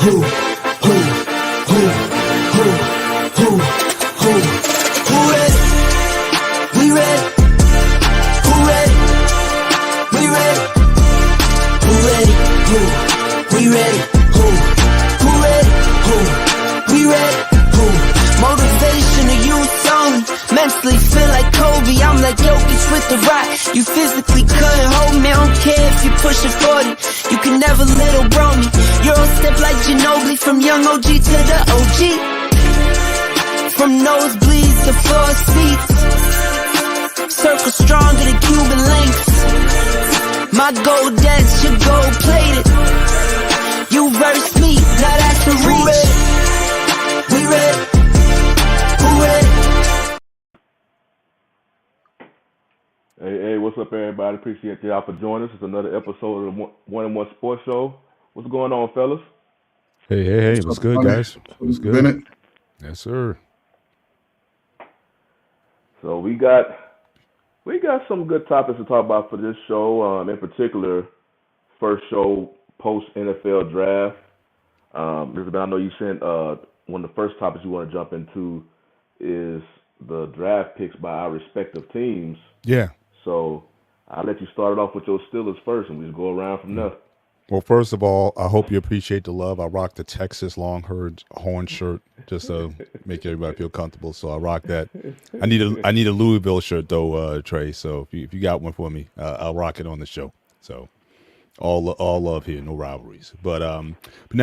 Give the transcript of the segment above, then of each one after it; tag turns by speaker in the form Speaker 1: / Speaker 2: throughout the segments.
Speaker 1: who, who, who ready? We ready. Who ready? We ready. Who ready? Who? We ready. Who? Who ready? Who? We ready. Who? Motivation of youth only. Mentally feel like Kobe. I'm like Jokic with the rock. You physically couldn't hold me. I don't care if you pushing 40. You can never little bro me. Euro step like Ginobili. From young OG to the OG. From nosebleeds to floor seats. Circle stronger than Cuban links. My gold dance, your gold plated. You verse me, now that's the reach. We ready. Who ready?
Speaker 2: Hey, what's up, everybody? Appreciate y'all for joining us. It's another episode of the One and One Sports Show. What's going on, fellas?
Speaker 3: Hey, what's good, guys? What's good?
Speaker 4: Bennett?
Speaker 3: Yes, sir.
Speaker 2: So we got some good topics to talk about for this show. In particular, first show post NFL draft. Elizabeth, I know you sent one of the first topics you want to jump into is the draft picks by our respective teams.
Speaker 3: Yeah.
Speaker 2: So I'll let you start it off with your Steelers first, and we just go around from there.
Speaker 3: Well, first of all, I hope you appreciate the love. I rocked the Texas Longhorn shirt just to make everybody feel comfortable. So I rock that. I need a Louisville shirt though, Trey. So if you got one for me, I'll rock it on the show. So all love here, no rivalries. But I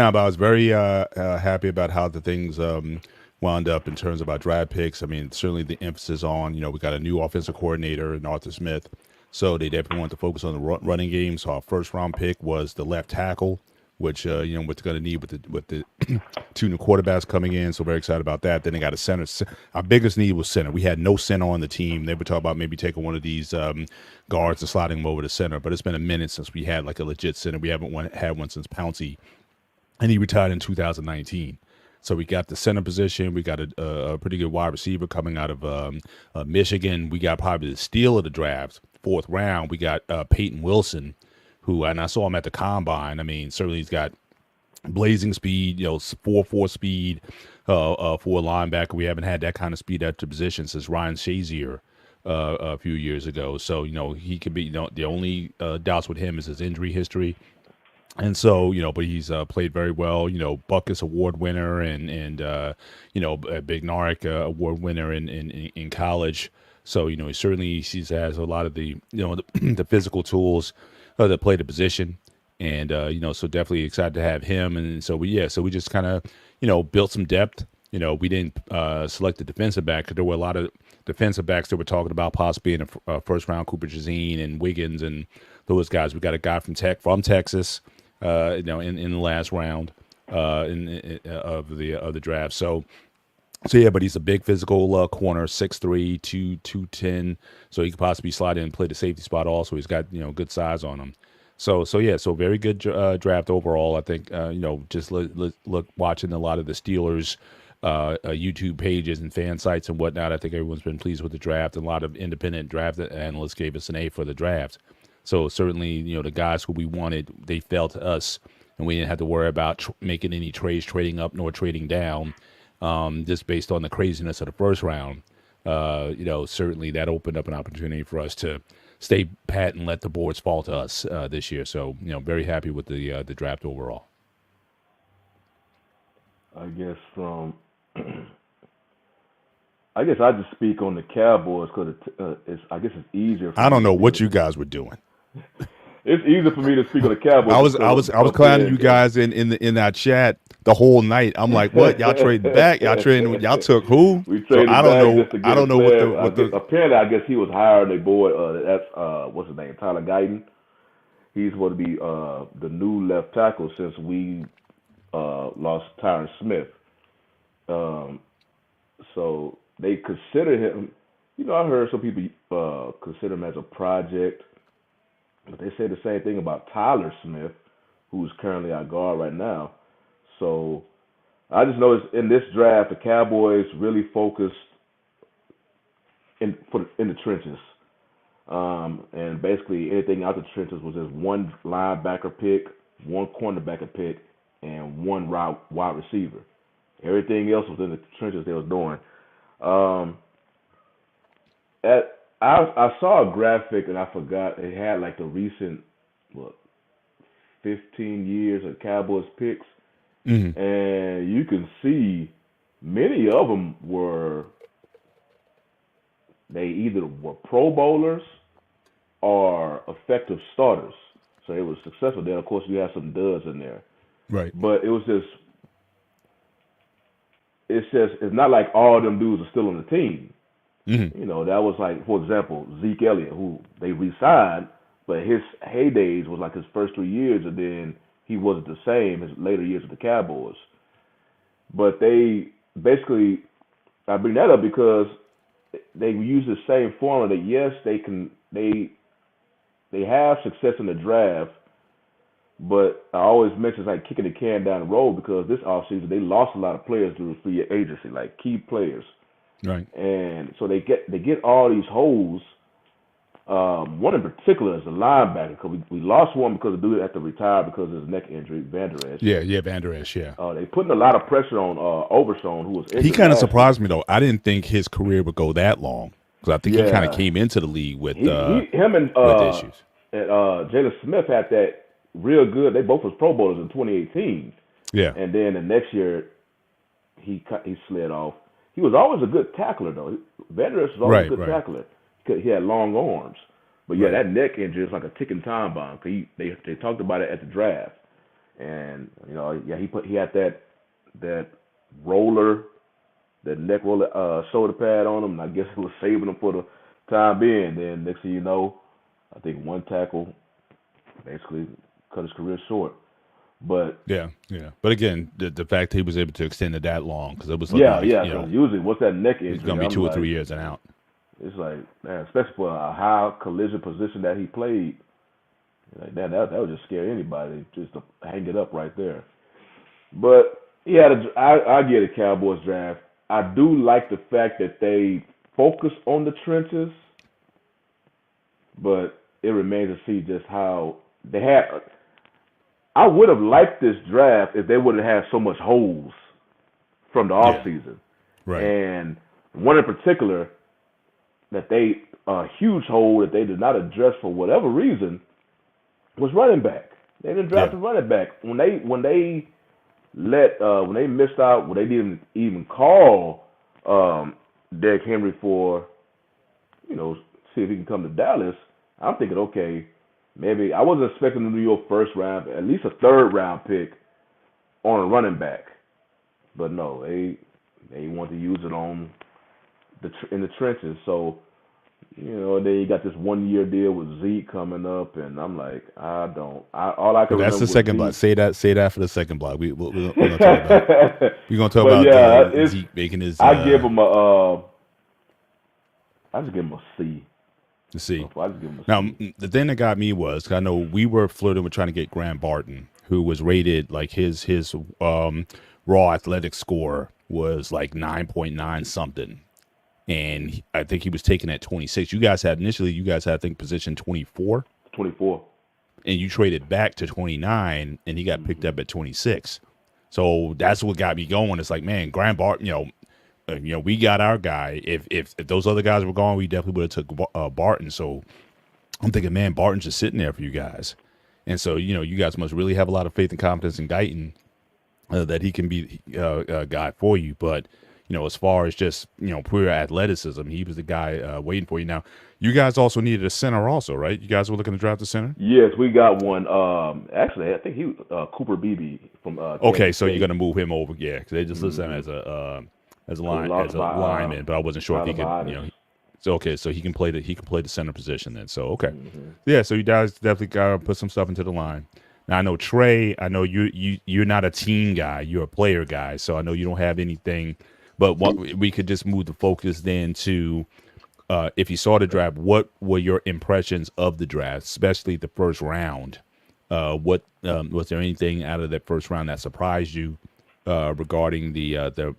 Speaker 3: was very happy about how the things wound up in terms of our draft picks. I mean, certainly the emphasis on, we got a new offensive coordinator in Arthur Smith. So they definitely want to focus on the running game. So our first round pick was the left tackle, which what they're going to need with the two new quarterbacks coming in. So very excited about that. Then they got a center. Our biggest need was center. We had no center on the team. They were talking about maybe taking one of these guards and sliding them over to center. But it's been a minute since we had like a legit center. We haven't had one since Pouncey, and he retired in 2019. So we got the center position. We got a pretty good wide receiver coming out of Michigan. We got probably the steal of the draft. Fourth round, we got Peyton Wilson, and I saw him at the combine. I mean, certainly he's got blazing speed, 4.4 speed for a linebacker. We haven't had that kind of speed at the position since Ryan Shazier a few years ago. So, he could be, the only doubts with him is his injury history. And so, but he's played very well. Buckus Award winner and a Big Narc Award winner in college. So, he certainly has a lot of the, the physical tools that play the position. And, so definitely excited to have him. And so we just kind of, built some depth. We didn't select the defensive back because there were a lot of defensive backs that were talking about possibly in a first round, Cooper Jazeen and Wiggins and those guys. We got a guy from Texas, in the last round of the draft. So yeah, but he's a big physical corner, 6'3", 210. So he could possibly slide in and play the safety spot also. He's got, good size on him. So very good draft overall. I think, just look watching a lot of the Steelers YouTube pages and fan sites and whatnot. I think everyone's been pleased with the draft. And a lot of independent draft analysts gave us an A for the draft. So certainly, the guys who we wanted, they fell to us. And we didn't have to worry about making any trades, trading up nor trading down. Just based on the craziness of the first round, certainly that opened up an opportunity for us to stay pat and let the boards fall to us this year. So, very happy with the draft overall.
Speaker 2: I guess I just speak on the Cowboys because it's easier.
Speaker 3: I don't know what you guys were doing.
Speaker 2: It's easier for me to speak on the Cowboys.
Speaker 3: I was clowning you guys in that chat the whole night. I'm like, what? Y'all trading back? Y'all took who?
Speaker 2: We traded
Speaker 3: I don't know
Speaker 2: what the apparently I guess he was hiring a boy. That's what's his name? Tyler Guyton. He's going to be the new left tackle since we lost Tyron Smith. So they consider him. I heard some people consider him as a project. But they say the same thing about Tyler Smith, who's currently our guard right now. So I just noticed in this draft, the Cowboys really focused in the trenches. And basically anything out the trenches was just one linebacker pick, one cornerbacker pick, and one wide receiver. Everything else was in the trenches they was doing. Um, I saw a graphic and I forgot it had like the recent what 15 years of Cowboys picks,
Speaker 3: Mhm.
Speaker 2: and you can see many of them they either were Pro Bowlers or effective starters. So it was successful. Then of course you have some duds in there,
Speaker 3: Right.
Speaker 2: but it's not like all of them dudes are still on the team.
Speaker 3: Mhm.
Speaker 2: You know, that was like, for example, Zeke Elliott, who they re-signed, but his heydays was like his first 3 years, and then he wasn't the same his later years with the Cowboys. But they basically, I bring that up because they use the same formula that yes, they have success in the draft, but I always mention it's like kicking the can down the road because this offseason they lost a lot of players through free agency, like key players.
Speaker 3: Right.
Speaker 2: And so they get all these holes. One in particular is the linebacker because we lost one because the dude had to retire because of his neck injury, Van Der Esch.
Speaker 3: Yeah. Van Der Esch. Yeah.
Speaker 2: They putting a lot of pressure on Overshown, who was injured.
Speaker 3: He kind of
Speaker 2: last year.
Speaker 3: surprised me though. I didn't think his career would go that long because I think he kind of
Speaker 2: Yeah.
Speaker 3: came into the league with
Speaker 2: Him and
Speaker 3: with issues.
Speaker 2: Jalen Smith had that real good. They both was Pro Bowlers in 2018,
Speaker 3: Yeah.
Speaker 2: and then the next year he slid off. He was always a good tackler though. Van Der Esch was always
Speaker 3: Right,
Speaker 2: a good
Speaker 3: right.
Speaker 2: tackler. He had long arms. But yeah,
Speaker 3: Right.
Speaker 2: that neck injury is like a ticking time bomb. Cause they talked about it at the draft, and you know, yeah, he had that roller, that neck roller shoulder pad on him, and I guess it was saving him for the time being. Then next thing you know, I think one tackle basically cut his career short. But
Speaker 3: Yeah. But again, the fact he was able to extend it that long because it was looking
Speaker 2: yeah,
Speaker 3: like,
Speaker 2: yeah,
Speaker 3: you know,
Speaker 2: because usually what's that neck injury?
Speaker 3: it's gonna be
Speaker 2: I'm
Speaker 3: 2 or
Speaker 2: like,
Speaker 3: 3 years and out.
Speaker 2: It's like, man, especially for a high collision position that he played, like that would just scare anybody just to hang it up right there. But yeah, I get a Cowboys draft. I do like the fact that they focus on the trenches, but it remains to see just how they had. I would have liked this draft if they wouldn't have so much holes from the off season.
Speaker 3: Right.
Speaker 2: And one in particular that they a huge hole that they did not address for whatever reason was running back. They didn't draft a running back when they missed out when they didn't even call Derrick Henry for see if he can come to Dallas. I'm thinking, okay, maybe I wasn't expecting them to do a first round, at least a third round pick on a running back, but no, they want to use it on in the trenches. So, then you got this 1 year deal with Zeke coming up, and I'm like, all I can
Speaker 3: That's
Speaker 2: remember
Speaker 3: the second block.
Speaker 2: Zeke.
Speaker 3: Say that for the second block. We're gonna talk about. We're gonna talk
Speaker 2: But
Speaker 3: about
Speaker 2: yeah,
Speaker 3: Zeke making his.
Speaker 2: I give him I just give him a C.
Speaker 3: To see.
Speaker 2: I just give him a
Speaker 3: Now,
Speaker 2: C.
Speaker 3: the thing that got me was 'cause I know we were flirting with trying to get Graham Barton, who was rated like his raw athletic score was like 9.9 something, and I think he was taken at 26. You guys had I think position 24,
Speaker 2: 24.
Speaker 3: and you traded back to 29, and he got picked up at 26. So that's what got me going. It's like, man, Graham Barton, we got our guy. If those other guys were gone, we definitely would have took Barton. So I'm thinking, man, Barton's just sitting there for you guys. And so, you guys must really have a lot of faith and confidence in Guyton that he can be a guy for you. But, as far as just, pure athleticism, he was the guy waiting for you. Now, you guys also needed a center also, right? You guys were looking to draft a center?
Speaker 2: Yes, we got one. Actually, I think he Cooper Beebe from
Speaker 3: Okay,
Speaker 2: Kansas
Speaker 3: so
Speaker 2: State.
Speaker 3: you're going to move him over. Yeah, because they just listed him as a lineman, but I wasn't sure if he could, So he can play the center position then. So okay, yeah. So you guys definitely gotta put some stuff into the line. Now I know Trey. I know you're not a team guy. You're a player guy. So I know you don't have anything. But what we could just move the focus then to, if you saw the draft, what were your impressions of the draft, especially the first round? Was there anything out of that first round that surprised you? Regarding the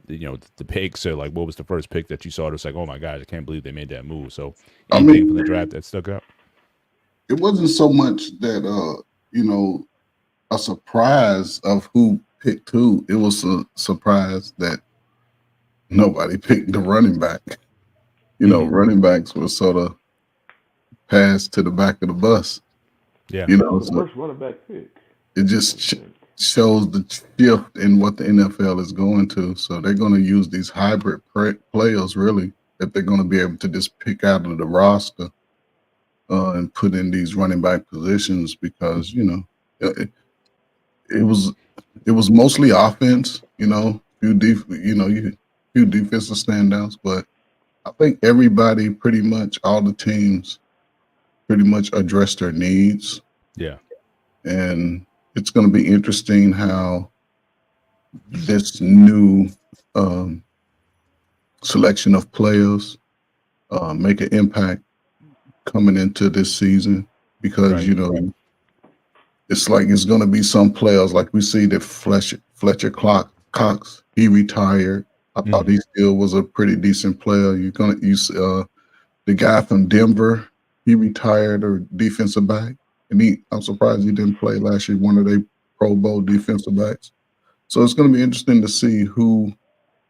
Speaker 3: picks, so like what was the first pick that you saw? It was like, oh my gosh, I can't believe they made that move. So anything from the draft that stuck out?
Speaker 4: It wasn't so much that a surprise of who pick too, it was a surprise that nobody picked the running back. Running backs were sort of passed to the back of the bus.
Speaker 3: Yeah.
Speaker 2: The
Speaker 4: So
Speaker 2: worst running back pick.
Speaker 4: it just shows the shift in what the NFL is going to. So they're going to use these hybrid players, really, that they're going to be able to just pick out of the roster and put in these running back positions because it, it was mostly offense. Few few defensive standouts, but I think everybody all the teams pretty much addressed their needs.
Speaker 3: Yeah.
Speaker 4: And it's going to be interesting how this new selection of players make an impact coming into this season because,
Speaker 3: Right.
Speaker 4: it's like it's going to be some players like we see that Fletcher Cox, he retired. I thought he still was a pretty decent player. You're going to use the guy from Denver, he retired, or defensive back. And I'm surprised he didn't play last year, one of their Pro Bowl defensive backs. So it's going to be interesting to see who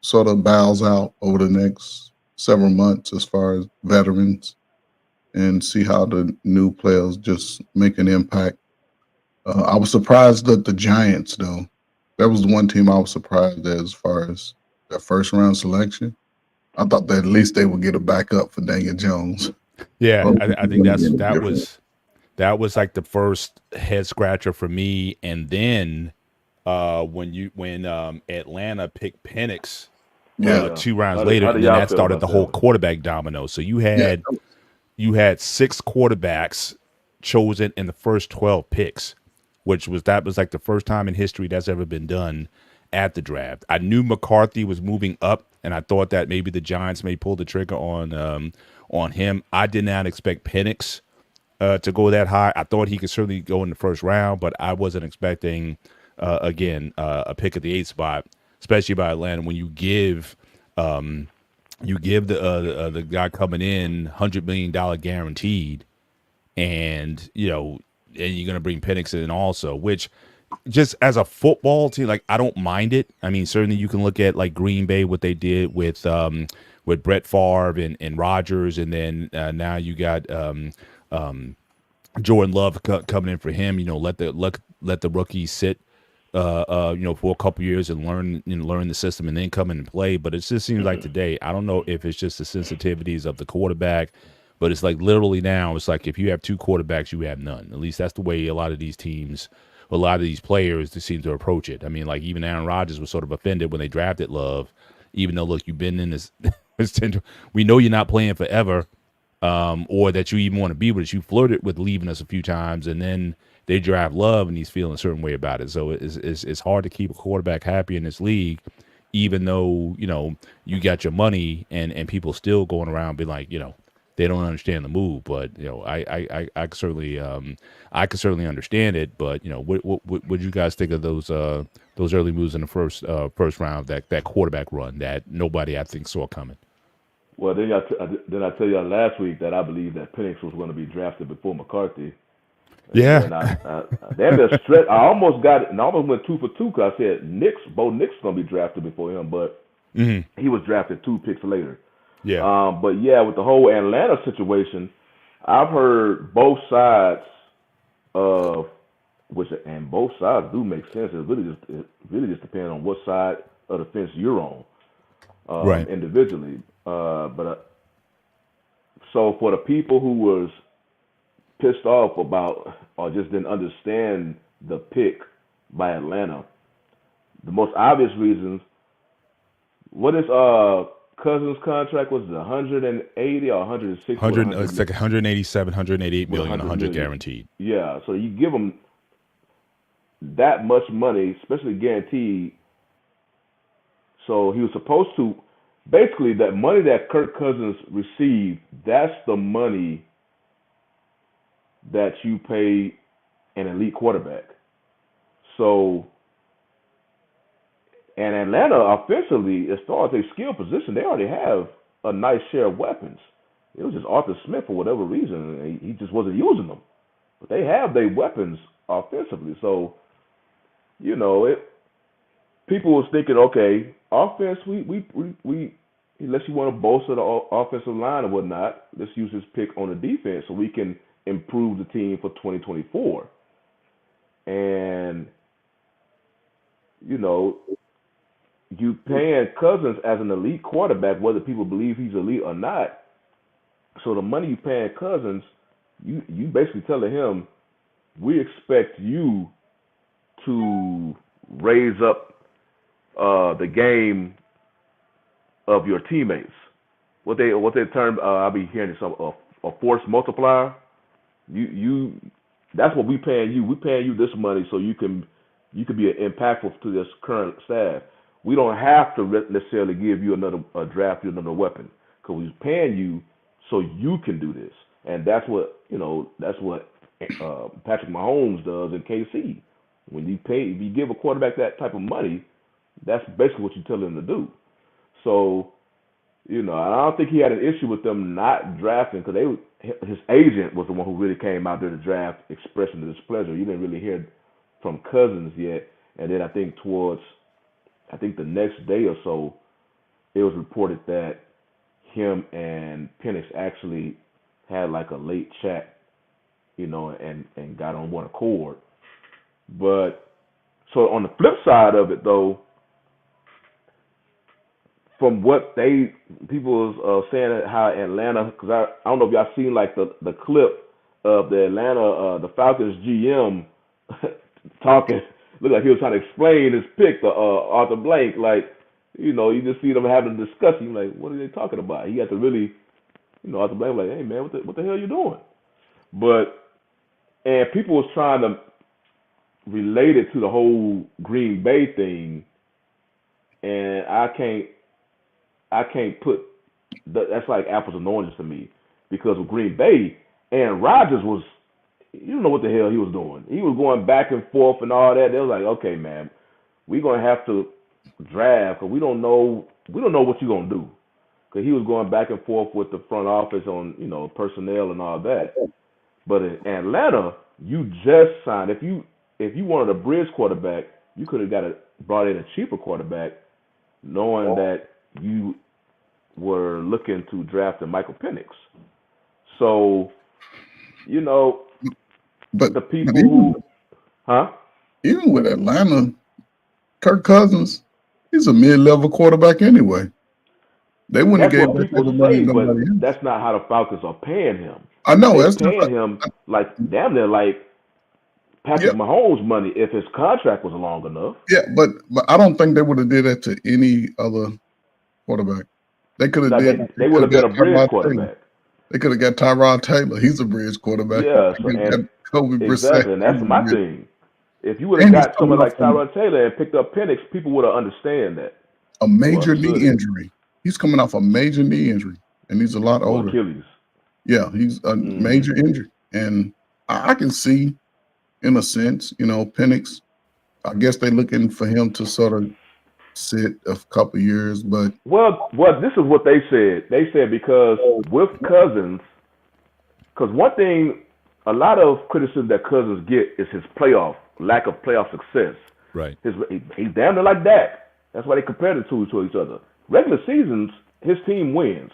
Speaker 4: sort of bows out over the next several months as far as veterans and see how the new players just make an impact. I was surprised that the Giants, though, that was the one team I was surprised at as far as their first round selection. I thought that at least they would get a backup for Daniel Jones.
Speaker 3: Yeah, I think that was like the first head scratcher for me. And then when Atlanta picked Penix 2 rounds later, and then that started the whole quarterback domino. So you had 6 quarterbacks chosen in the first 12 picks, that was like the first time in history that's ever been done at the draft. I knew McCarthy was moving up, and I thought that maybe the Giants may pull the trigger on him. I did not expect Penix to go that high. I thought he could certainly go in the first round, but I wasn't expecting a pick at the 8th spot, especially by Atlanta. When you give the guy coming in $100 million guaranteed, and you're gonna bring Penix in also, which just as a football team, like I don't mind it. I mean, certainly you can look at like Green Bay, what they did with Brett Favre and Rodgers, and then now you got Jordan Love coming in for him. Let the rookies sit for a couple years and learn the system and then come in and play. But it just seems like today, I don't know if it's just the sensitivities of the quarterback, but it's like literally now it's like if you have 2 quarterbacks, you have none. At least that's the way a lot of these teams, a lot of these players seem to approach it. I mean, like even Aaron Rodgers was sort of offended when they drafted Love, even though, look, you've been in this, we know you're not playing forever, or that you even want to be with us. You flirted with leaving us a few times, and then they draft Love, and he's feeling a certain way about it. So it's hard to keep a quarterback happy in this league, even though, you got your money and people still going around being like, they don't understand the move. But, I could certainly understand it. But, what would you guys think of those early moves in the first round, that quarterback run that nobody, I think, saw coming?
Speaker 2: Well, then I tell you last week that I believe that Penix was going to be drafted before McCarthy.
Speaker 3: Yeah.
Speaker 2: And I almost got it, and I almost went 2 for 2 because I said Bo Nix going to be drafted before him, but he was drafted 2 picks later.
Speaker 3: Yeah.
Speaker 2: But yeah, with the whole Atlanta situation, I've heard both sides of and both sides do make sense. It really just depends on what side of the fence you're on,
Speaker 3: right,
Speaker 2: individually. So for the people who was pissed off about or just didn't understand the pick by Atlanta, the most obvious reasons. What is Cousins' contract? Was it 180 or 160?
Speaker 3: It's like 187, 188 million, 100 guaranteed.
Speaker 2: Yeah, so you give them that much money, especially guaranteed. So he was supposed to, basically, that money that Kirk Cousins received, that's the money that you pay an elite quarterback. So, and Atlanta offensively, as far as their skill position, they already have a nice share of weapons. It was just Arthur Smith for whatever reason. He just wasn't using them. But they have their weapons offensively. So, people was thinking, okay, offense, we unless you want to bolster the offensive line or whatnot, let's use this pick on the defense so we can improve the team for 2024. And you know, you paying Cousins as an elite quarterback, whether people believe he's elite or not. So the money you paying Cousins, you basically telling him, we expect you to raise up the game of your teammates. What they term I'll be hearing some a force multiplier. You that's what we paying you. We paying you this money so you can be impactful to this current staff. We don't have to necessarily give you another draft you another weapon because we're paying you so you can do this. And that's what Patrick Mahomes does in KC. When if you give a quarterback that type of money, that's basically what you tell him to do. So, you know, I don't think he had an issue with them not drafting because his agent was the one who really came out there to draft, expressing the displeasure. You didn't really hear from Cousins yet. And then I think the next day or so, it was reported that him and Penix actually had like a late chat, you know, and got on one accord. But so on the flip side of it, though, from what people was saying how Atlanta, because I don't know if y'all seen like the clip of the Atlanta the Falcons GM talking, looked like he was trying to explain his pick to Arthur Blank, like, you know, you just see them having a discussion, like, what are they talking about? He had to really, you know, Arthur Blank was like, hey man, what the hell are you doing? And people was trying to relate it to the whole Green Bay thing, and I can't put that's like apples and oranges to me because with Green Bay, Aaron Rodgers was, you don't know what the hell he was doing. He was going back and forth and all that. They was like, okay, man, we're gonna have to draft because we don't know what you're gonna do. Because he was going back and forth with the front office on, you know, personnel and all that. But in Atlanta, you just signed. If you wanted a bridge quarterback, you could have brought in a cheaper quarterback, knowing that you were looking to draft a Michael Penix. So, you know,
Speaker 4: But
Speaker 2: the people
Speaker 4: even with Atlanta, Kirk Cousins, he's a mid-level quarterback anyway. They wouldn't
Speaker 2: that's
Speaker 4: have
Speaker 2: what
Speaker 4: gave that
Speaker 2: people
Speaker 4: kind of money
Speaker 2: say,
Speaker 4: to
Speaker 2: but
Speaker 4: nobody else.
Speaker 2: that's not how the Falcons are paying him.
Speaker 4: I know
Speaker 2: They're
Speaker 4: that's
Speaker 2: paying him like damn near like Patrick Mahomes money if his contract was long enough.
Speaker 4: Yeah, but I don't think they would have did that to any other quarterback. They could have
Speaker 2: They would have been a bridge quarterback.
Speaker 4: They could have got Tyrod Taylor. He's a bridge quarterback.
Speaker 2: Yeah,
Speaker 4: They could have got Kobe Brissett.
Speaker 2: exactly, and that's my thing. If you would have got someone like Tyrod Taylor and picked up Penix, people would have understand that.
Speaker 4: A major knee injury. He's coming off a major knee injury, and he's a lot older.
Speaker 2: Achilles.
Speaker 4: Yeah, he's a major injury, and I can see, in a sense, you know, Penix. I guess they're looking for him to sort of sit a couple years, but
Speaker 2: well, this is what they said. They said because with Cousins, because one thing, a lot of criticism that Cousins get is his lack of playoff success.
Speaker 3: Right.
Speaker 2: He's damn near like Dak. That's why they compared the two to each other. Regular seasons, his team wins.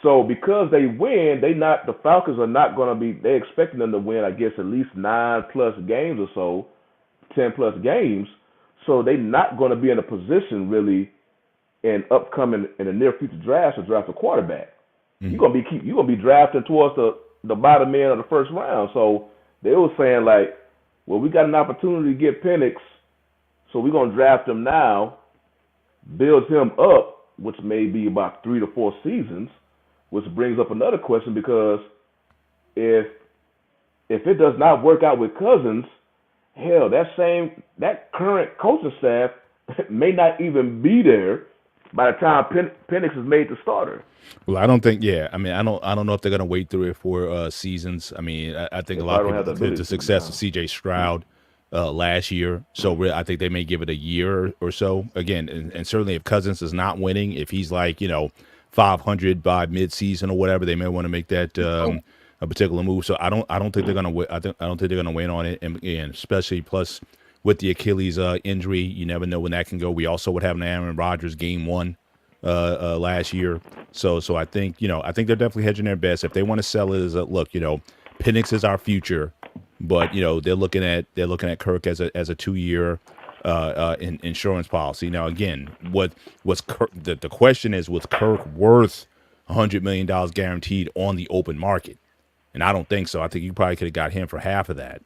Speaker 2: So because they win, the Falcons are not going to be. They're expecting them to win, I guess, at least 9+ games or so, 10+ games. So they're not going to be in a position really in the near future drafts to draft a quarterback. Mm-hmm. You're gonna be drafting towards the bottom end of the first round. So they were saying like, well, we got an opportunity to get Penix, so we're gonna draft him now, build him up, which may be about 3 to 4 seasons, which brings up another question because if it does not work out with Cousins, hell, that current coaching staff may not even be there by the time Penix is made the starter.
Speaker 3: Well, I don't think. Yeah, I mean, I don't know if they're going to wait 3 or 4 seasons. I mean, I think a lot of people did the success of C.J. Stroud last year, so I think they may give it a year or so. Again, and certainly if Cousins is not winning, if he's like 500 by midseason or whatever, they may want to make that a particular move. So I don't think they're going to. I don't think they're going to win on it, and especially plus with the Achilles injury. You never know when that can go. We also would have an Aaron Rodgers game 1 last year. So I think, I think they're definitely hedging their bets. If they want to sell it as a look, Penix is our future, but they're looking at Kirk as a 2-year insurance policy. Now again, what's Kirk, the question is, was Kirk worth $100 million guaranteed on the open market? And I don't think so. I think you probably could have got him for half of that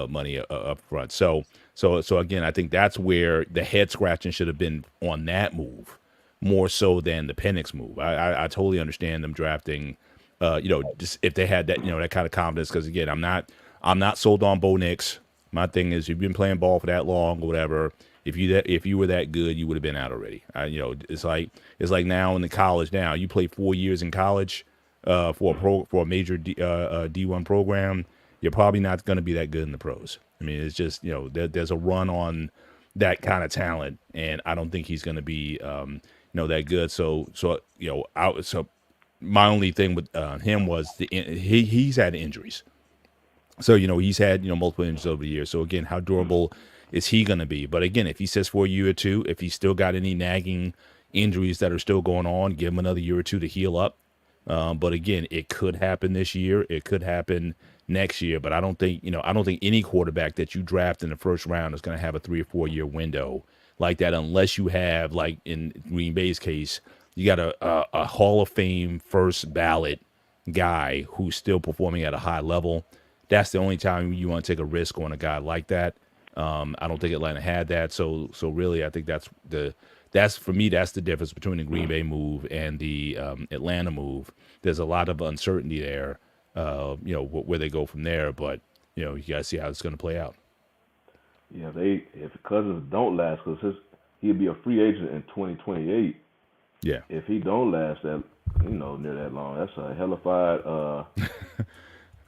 Speaker 3: money up front. So again, I think that's where the head scratching should have been on that move, more so than the Penix move. I totally understand them drafting, just if they had that, that kind of confidence. Because again, I'm not sold on Bo Nix. My thing is, you've been playing ball for that long or whatever. If you were that good, you would have been out already. It's like now in the college. Now you play 4 years in college for a major D1 program. You're probably not going to be that good in the pros. I mean, it's just there's a run on that kind of talent, and I don't think he's going to be that good. So my only thing with him was he's had injuries. So he's had multiple injuries over the years. So again, how durable is he going to be? But again, if he says for a year or two, if he's still got any nagging injuries that are still going on, give him another year or two to heal up. But again, it could happen this year. It could happen next year. But I don't think any quarterback that you draft in the first round is going to have a 3 or 4 year window like that, unless you have, like in Green Bay's case, you got a Hall of Fame first ballot guy who's still performing at a high level. That's the only time you want to take a risk on a guy like that. I don't think Atlanta had that. So really, I think that's for me, that's the difference between the Green Bay move and the Atlanta move. There's a lot of uncertainty there, where they go from there. But, you got to see how it's going to play out.
Speaker 2: Yeah, if Cousins don't last, because he'll be a free agent in 2028.
Speaker 3: Yeah.
Speaker 2: If he don't last that, near that long, that's a hellified.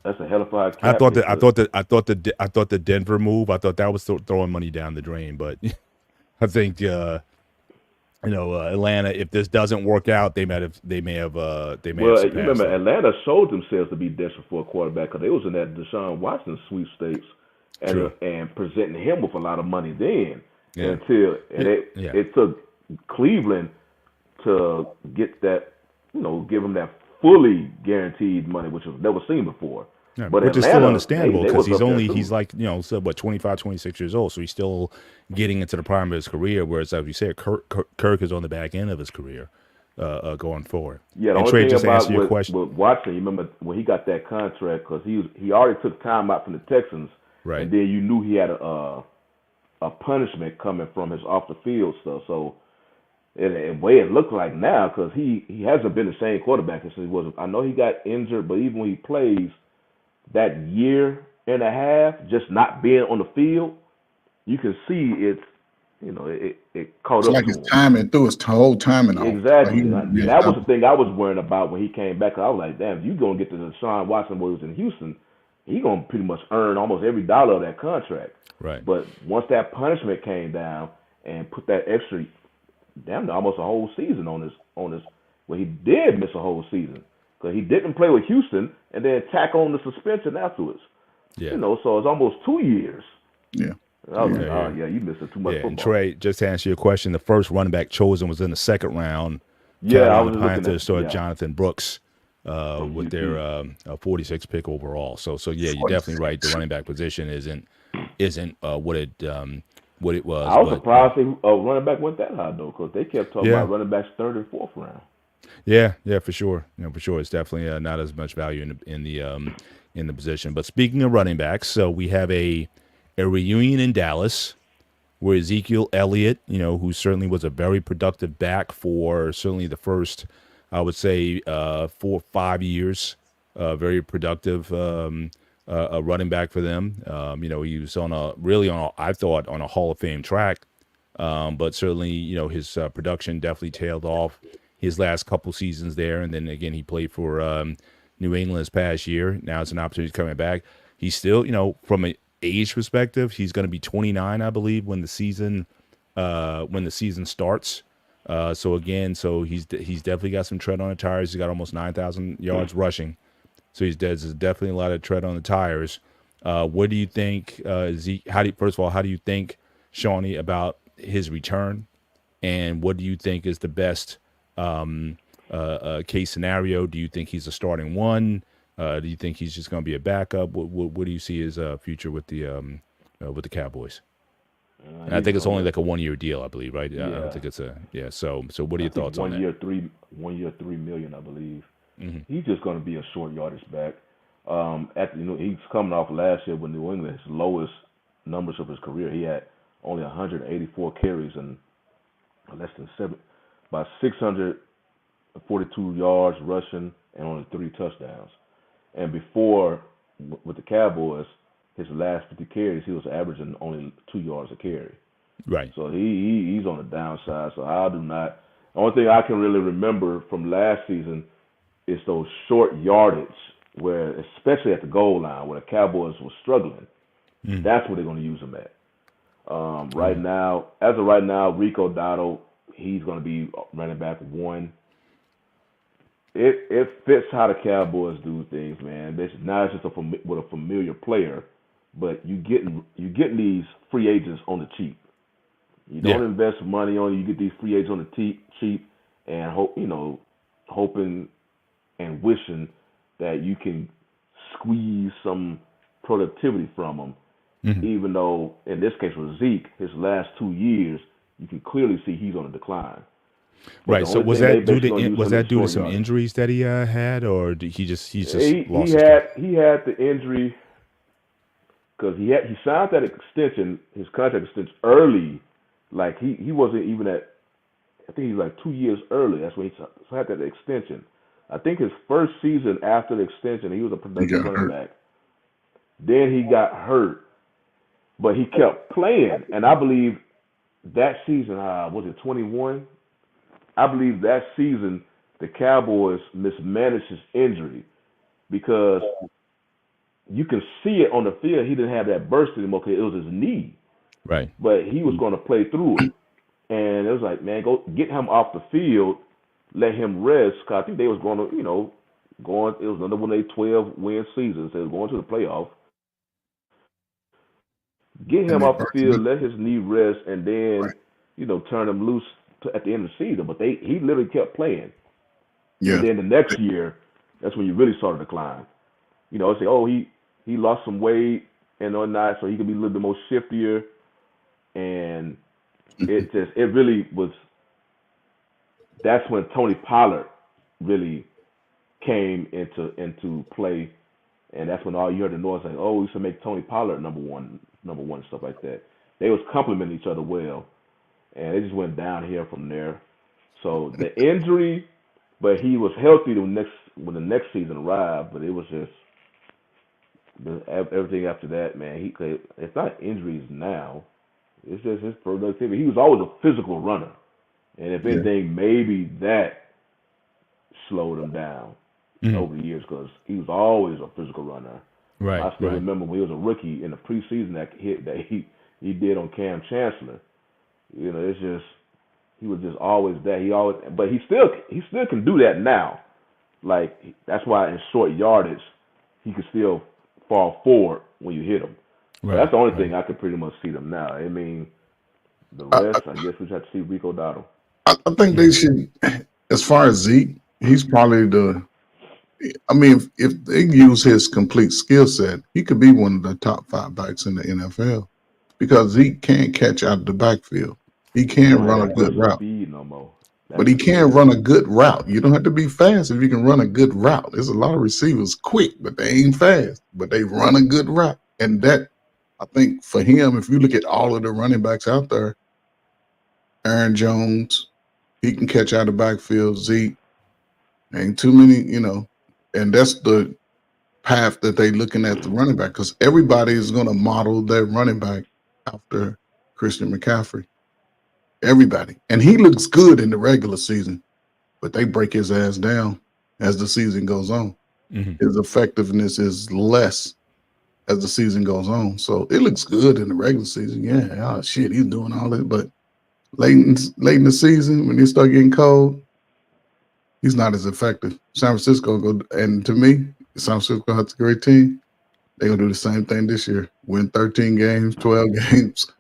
Speaker 2: That's a hellified.
Speaker 3: I thought the Denver move. I thought that was throwing money down the drain. But I think Atlanta, if this doesn't work out, they may have. Well,
Speaker 2: you remember Atlanta showed themselves to be desperate for a quarterback because they was in that Deshaun Watson sweepstakes and presenting him with a lot of money then.
Speaker 3: Yeah.
Speaker 2: It took Cleveland to get that, give him that fully guaranteed money, which was never seen before.
Speaker 3: Yeah,
Speaker 2: but
Speaker 3: which
Speaker 2: Atlanta,
Speaker 3: is still understandable because
Speaker 2: he's
Speaker 3: like 25, 26 years old, so he's still getting into the prime of his career. Whereas, as you said, Kirk is on the back end of his career going forward.
Speaker 2: Yeah, the
Speaker 3: and
Speaker 2: only
Speaker 3: Trey,
Speaker 2: thing
Speaker 3: just
Speaker 2: about
Speaker 3: answer your question.
Speaker 2: With Watson, you remember when he got that contract because he already took time out from the Texans,
Speaker 3: right?
Speaker 2: And then you knew he had a punishment coming from his off the field stuff. So. And the way it looked like now, because he hasn't been the same quarterback since he was. I know he got injured, but even when he plays, that year and a half just not being on the field, you can see it caught
Speaker 4: it's
Speaker 2: up.
Speaker 4: Like
Speaker 2: to
Speaker 4: his
Speaker 2: him.
Speaker 4: timing through his whole timing.
Speaker 2: Exactly.
Speaker 4: Like
Speaker 2: that was the thing I was worrying about when he came back. I was like, damn, if you gonna get to Deshaun Watson when he was in Houston, he gonna pretty much earn almost every dollar of that contract.
Speaker 3: Right.
Speaker 2: But once that punishment came down and put that extra. Damn, almost a whole season on this. Well, he did miss a whole season because he didn't play with Houston and then tack on the suspension afterwards.
Speaker 3: Yeah.
Speaker 2: So it's almost 2 years.
Speaker 4: Yeah.
Speaker 2: I was like, oh, yeah, you missed too much football.
Speaker 3: And Trey, just to answer your question, the first running back chosen was in the second round.
Speaker 2: Yeah, I
Speaker 3: Carolina
Speaker 2: was
Speaker 3: Panthers started
Speaker 2: yeah.
Speaker 3: Jonathan Brooks with their 46 pick overall. So yeah, you're definitely right. The running back position isn't what it was.
Speaker 2: I was surprised running back went that high though, because they kept talking about running backs third and fourth round.
Speaker 3: Yeah, for sure. For sure, it's definitely not as much value in the position. But speaking of running backs, so we have a reunion in Dallas where Ezekiel Elliott, who certainly was a very productive back for certainly the first, I would say, 4 or 5 years, very productive. A running back for them. He was on a Hall of Fame track, but certainly, his production definitely tailed off his last couple seasons there. And then again, he played for New England this past year. Now it's an opportunity to coming back. He's still, from an age perspective, he's going to be 29, I believe, when the season starts. So he's definitely got some tread on the tires. He's got almost 9,000 yards rushing. So there's definitely a lot of tread on the tires. What do you think, Zeke? First of all, how do you think, Shawnee, about his return? And what do you think is the best case scenario? Do you think he's a starting one? Do you think he's just going to be a backup? What do you see as future with the Cowboys? And I think it's only like a 1 year deal, I believe, right? I don't think it's So what are your thoughts on that?
Speaker 2: 1 year, $3 million, I believe.
Speaker 3: Mm-hmm.
Speaker 2: He's just going to be a short yardage back. He's coming off last year with New England, his lowest numbers of his career. He had only 184 carries and less than about 642 yards rushing and only 3 touchdowns. And before, with the Cowboys, his last 50 carries, he was averaging only 2 yards a carry.
Speaker 3: Right.
Speaker 2: So he's on the downside. So the only thing I can really remember from last season is those short yardage where, especially at the goal line, where the Cowboys were struggling. That's where they're going to use him at. Right now, Rico Dotto, he's going to be running back 1. It fits how the Cowboys do things, man. Now it's just with a familiar player, but you getting these free agents on the cheap. You don't invest money on it. You get these free agents on the cheap, and hoping and wishing that you can squeeze some productivity from them. Even though, in this case with Zeke, his last 2 years, you can clearly see he's on a decline.
Speaker 3: Right. So was that due to some injuries that he had, or did he lost his time?
Speaker 2: He had the injury because he signed that extension, his contract extension early. Like he wasn't even at, I think he was like 2 years early. That's when he had that extension. I think his first season after the extension, he was a productive running back. Then he got hurt, but he kept playing. And I believe that season, was it 21? I believe that season the Cowboys mismanaged his injury because you can see it on the field. He didn't have that burst anymore because it was his knee.
Speaker 3: Right.
Speaker 2: But he was going to play through it. And it was like, man, go get him off the field, let him rest. Cause I think they was going to, it was another one of their 12-win seasons. They was going to the playoff. Get him off the field, let his knee rest, and then, turn him loose at the end of the season. But he literally kept playing.
Speaker 4: Yeah.
Speaker 2: And then the next year, that's when you really saw the decline. Say, he lost some weight and whatnot, so he could be a little bit more shiftier. And it really was. That's when Tony Pollard really came into play, and that's when all you heard the noise like, oh, we should make Tony Pollard number one, stuff like that. They was complementing each other well, and it just went downhill from there. So the injury, but he was healthy when the next season arrived, but it was just everything after that, man. It's not injuries now. It's just his productivity. He was always a physical runner. And if anything, maybe that slowed him down over the years because he was always a physical runner.
Speaker 3: Right.
Speaker 2: I still remember when he was a rookie in the preseason that he did on Cam Chancellor. It's just he was just always that. But he still can do that now. Like that's why in short yardage he can still fall forward when you hit him. Right. So that's the only thing I could pretty much see them now. I mean, the rest, I guess we just have to see Rico Dotto.
Speaker 4: I think they should, as far as Zeke, he's probably if they use his complete skill set, he could be one of the top 5 backs in the NFL because Zeke can't catch out of the backfield. He can't run a good route. But he can run a good route. You don't have to be fast if you can run a good route. There's a lot of receivers quick, but they ain't fast. But they run a good route. And that, I think for him, if you look at all of the running backs out there, Aaron Jones, he can catch out of the backfield. Zeke, ain't too many, and that's the path that they looking at the running back because everybody is going to model their running back after Christian McCaffrey. Everybody. And he looks good in the regular season, but they break his ass down as the season goes on. His effectiveness is less as the season goes on. So it looks good in the regular season. Yeah, shit, he's doing all that. But late in the season, when they start getting cold, he's not as effective. San Francisco and to me, San Francisco has a great team. They're gonna do the same thing this year. Win 13 games, 12 games,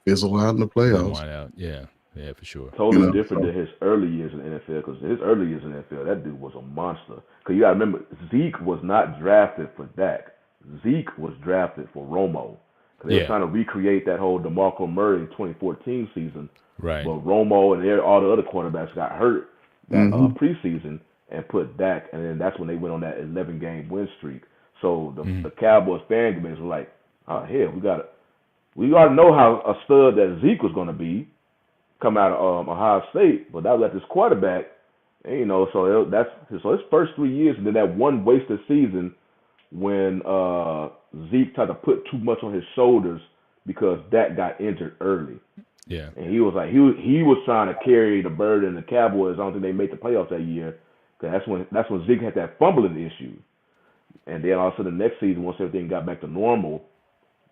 Speaker 4: fizzle out in the playoffs.
Speaker 3: Why out? Yeah, for sure.
Speaker 2: Totally
Speaker 4: You know,
Speaker 2: different than his early years in the NFL, because his early years in the NFL, that dude was a monster. Because you got to remember, Zeke was not drafted for Dak. Zeke was drafted for Romo. Because they were trying to recreate that whole DeMarco Murray 2014 season.
Speaker 3: Right.
Speaker 2: But Romo and all the other quarterbacks got hurt that preseason and put Dak, and then that's when they went on that 11-game win streak. So the Cowboys fan base were like, oh, hell, we already know how a stud that Zeke was going to be come out of Ohio State, but that was at this quarterback, and, you know, so his first 3 years, and then that one wasted season when Zeke tried to put too much on his shoulders because Dak got injured early.
Speaker 3: Yeah.
Speaker 2: And he was like he was trying to carry the burden. The Cowboys, I don't think they made the playoffs that year, because that's when Zeke had that fumbling issue. And then all of a sudden the next season, once everything got back to normal,